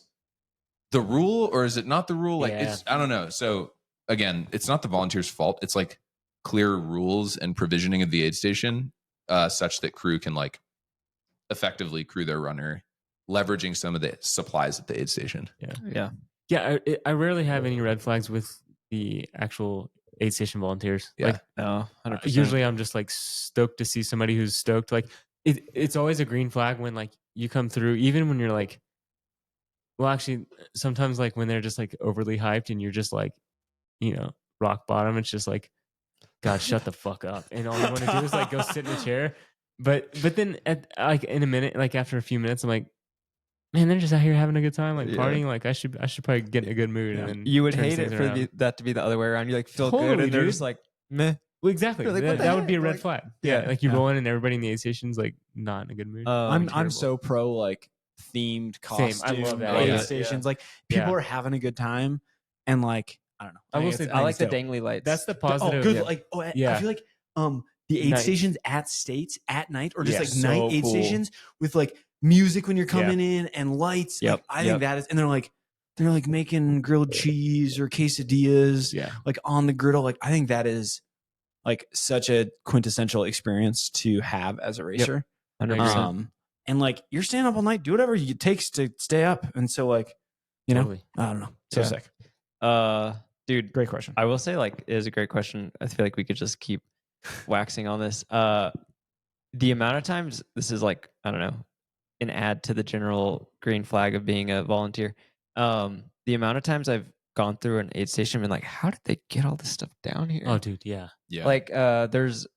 the rule or is it not the rule? Like, Yeah. I don't know. So again, it's not the volunteers' fault. It's like clear rules and provisioning of the aid station, such that crew can like effectively crew their runner, leveraging some of the supplies at the aid station. Yeah. yeah, I rarely have any red flags with the actual aid station volunteers. Yeah. Like, No, 100%. usually I'm just like stoked to see somebody who's stoked. Like it's always a green flag when like you come through, even when you're like, well, actually sometimes like when they're just like overly hyped and you're just like, rock bottom, it's just like, God, shut the fuck up. And all you want to do is like go sit in a chair. But then at like in a minute, like after a few minutes, I'm like, man, they're just out here having a good time, like Yeah. partying. Like I should probably get in a good mood. And then You would turn hate it things for around. that to be the other way around. You like feel good Totally, and they're dude. just like, meh. Well, exactly. You're like, what that the would be a heck? red Like, flag. Yeah, yeah, like you yeah. roll in and everybody in the aid station's like not in a good mood. I'm terrible. so pro like themed Same. costume I love that. aid Yeah. stations. Like people Yeah. are having a good time, and like I don't know. I will think say it's- I like think the it's dope. dangly lights. That's the Oh, positive. good. Yeah. Like, I Yeah. feel like the aid Night. stations at states at night, or just Yeah, like so night aid cool. stations with like music when you're coming in and lights. Yep, Like, I think that is, and they're like making grilled cheese or quesadillas Yeah. like on the griddle. Like, I think that is like such a quintessential experience to have as a racer. 100%. And like you're staying up all night, do whatever it takes to stay up. And so like, you know, Totally. I don't know. So Yeah. sick. Dude, Great question. I will say, like, it is a great question. I feel like we could just keep waxing on this. The amount of times this is like, I don't know, an add to the general green flag of being a volunteer. The amount of times I've gone through an aid station and been like, how did they get all this stuff down here? Oh, dude. Yeah. Yeah. Like, there's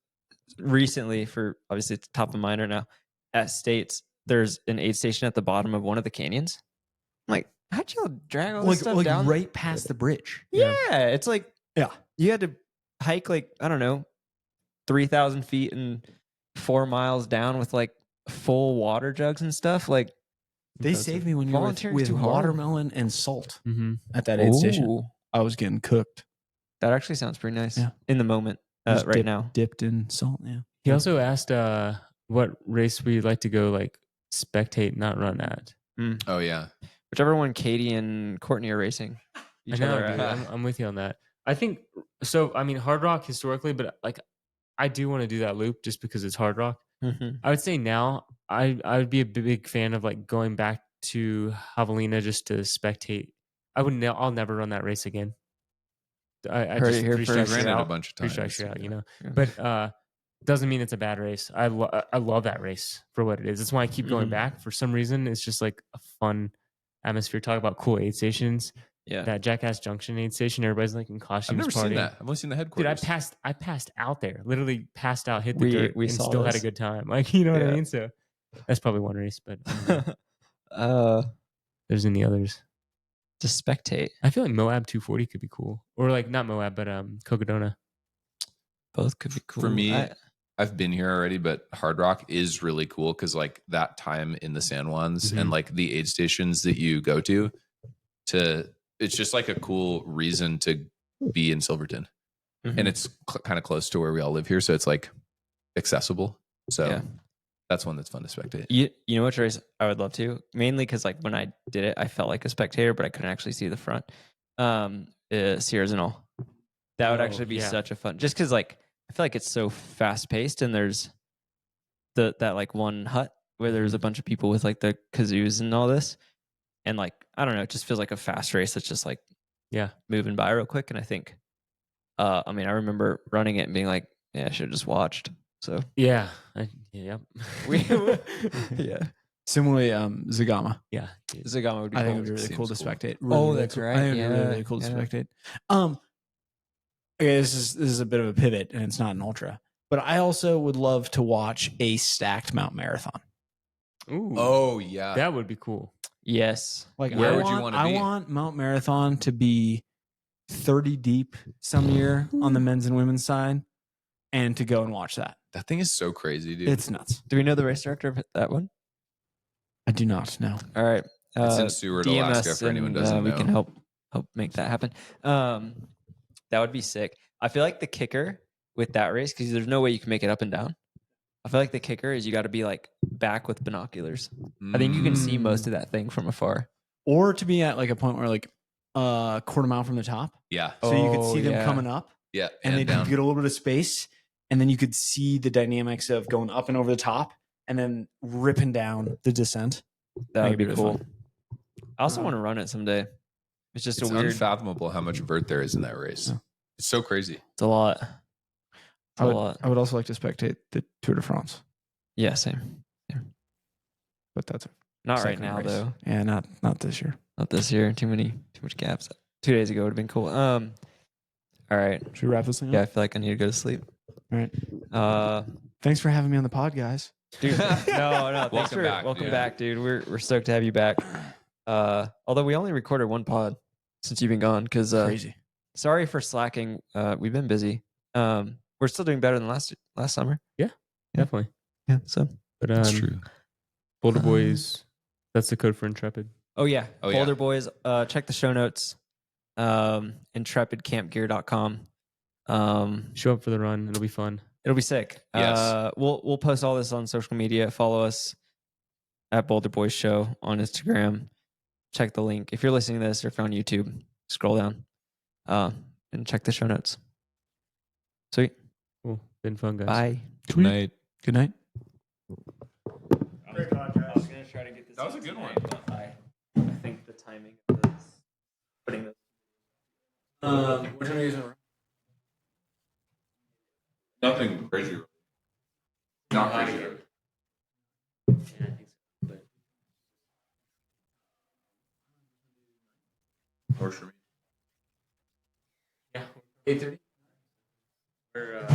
recently, for obviously it's top of mind right now, at States, there's an aid station at the bottom of one of the canyons. I'm like, how'd y'all drag all this stuff down? right past the bridge. Yeah, it's like, Yeah. you had to hike like, I don't know, 3,000 feet and 4 miles down with like full water jugs and stuff. Like, They saved me when you were Volunteering's with too hard. watermelon and salt Mm-hmm. at that aid station. ooh, I was getting cooked. that actually sounds pretty nice Yeah. in the moment Just right now. Dipped in salt. Yeah. He also asked what race we'd like to go like spectate, not run at. Oh yeah. Whichever one Katie and Courtney are racing. I Each know, other dude. at. I'm with you on that. I think so. I mean, Hard Rock historically, but like, I do want to do that loop just because it's Hard Rock. Mhm. I would say now I would be a big fan of like going back to Javelina just to spectate. I'll never run that race again. I Heard it just here three first. strikes Ran you're it a out. bunch of Three times. strikes you're out, you know. Yeah. But doesn't mean it's a bad race. I love that race for what it is. That's why I keep going Mhm. back. For some reason, it's just like a fun atmosphere. Talk about cool aid stations. Yeah. That Jackass Junction aid station. Everybody's like in I've costumes. never seen partying. that. I've only seen the Dude, headquarters. I passed out there. Literally passed out, hit the We- dirt, we and saw still had a this. good time. Like, you know what I Yeah. mean? So that's probably one race, but I don't know. There's any others. To spectate. I feel like Moab 240 could be cool, or like not Moab, but Cocodona. Both could be cool. For me, I've been here already, but Hard Rock is really cool because like that time in the San Juans and like the aid stations that you go to, it's just like a cool reason to be in Silverton, and it's kind of close to where we all live here, so it's like accessible. So Yeah. that's one that's fun to spectate. You know which race I would love to? Mainly because like when I did it, I felt like a spectator, but I couldn't actually see the front. Sierras and all. That would Oh, actually be yeah. such a fun. Just because like I feel like it's so fast paced, and there's that like one hut where there's a bunch of people with like the kazoos and all this, and like I don't know, it just feels like a fast race that's just like Yeah. moving by real quick. And I think, I mean, I remember running it and being like, yeah, I should have just watched. So Yeah. Yep. yeah, Similarly, Zagama. Yeah. Dude. Zagama would be I cool. think it would be really cool to Seems cool. spectate. Oh, Really that's cool. right. I think it would be Yeah, really cool to yeah. spectate. Okay, this is a bit of a pivot, and it's not an ultra, but I also would love to watch a stacked Mount Marathon. Ooh. Oh yeah. That would be cool. Yes. Like, Where I would you want, wanna I be? want Mount Marathon to be 30 deep some year on the men's and women's side, and to go and watch that. That thing is so crazy, dude. It's nuts. Do we know the race director of that one? I do not know. All right. It's in Seward, DM Alaska, us for anyone and, who doesn't we know. can help make that happen. That would be sick. I feel like the kicker with that race, because there's no way you can make it up and down. I feel like the kicker is you got to be like back with binoculars. I think you can see most of that thing from afar. Or to be at like a point where like a quarter mile from the top, Yeah. so you could Oh, see them yeah. coming up, Yeah. and they down. get a little bit of space, and then you could see the dynamics of going up and over the top, and then ripping down the descent. That Make would be it really cool. fun. I also want to run it someday. It's just It's a weird. unfathomable how much vert there is in that race. Yeah. It's so crazy. It's a lot. It's I a would, lot. I would also like to spectate the Tour de France, Yeah, same. but that's a Not right second now race. though. Yeah, not this year. Not this year. Too much gaps. 2 days ago would have been cool. All right. Should we wrap this thing Yeah, I up? feel like I need to go to sleep. All right. Thanks for having me on the pod, guys. Dude, no. Thanks Welcome for back, welcome yeah. back, dude. We're stoked to have you back. Although we only recorded one pod since you've been gone, because Crazy. sorry for slacking. We've been busy. We're still doing better than last summer. Definitely. Yeah. So. But That's true. Boulder Boys. That's the code for Intrepid. Oh yeah. Oh, yeah. Boulder Boys. Check the show notes. intrepidcampgear.com. Show up for the run. It'll be fun. It'll be sick. Yes. We'll post all this on social media. Follow us at Boulderboys.show on Instagram. Check the link. If you're listening to this or if you're on YouTube, scroll down and check the show notes. Sweet. Cool. Been fun, guys. Bye. Good night. Good night. I was gonna try to get this. That was a good one. But I think the timing of this, putting this. Which one are you using? Nothing crazy. Not crazy. Yeah, I think so. But Works for me. Yeah. 8:30. We're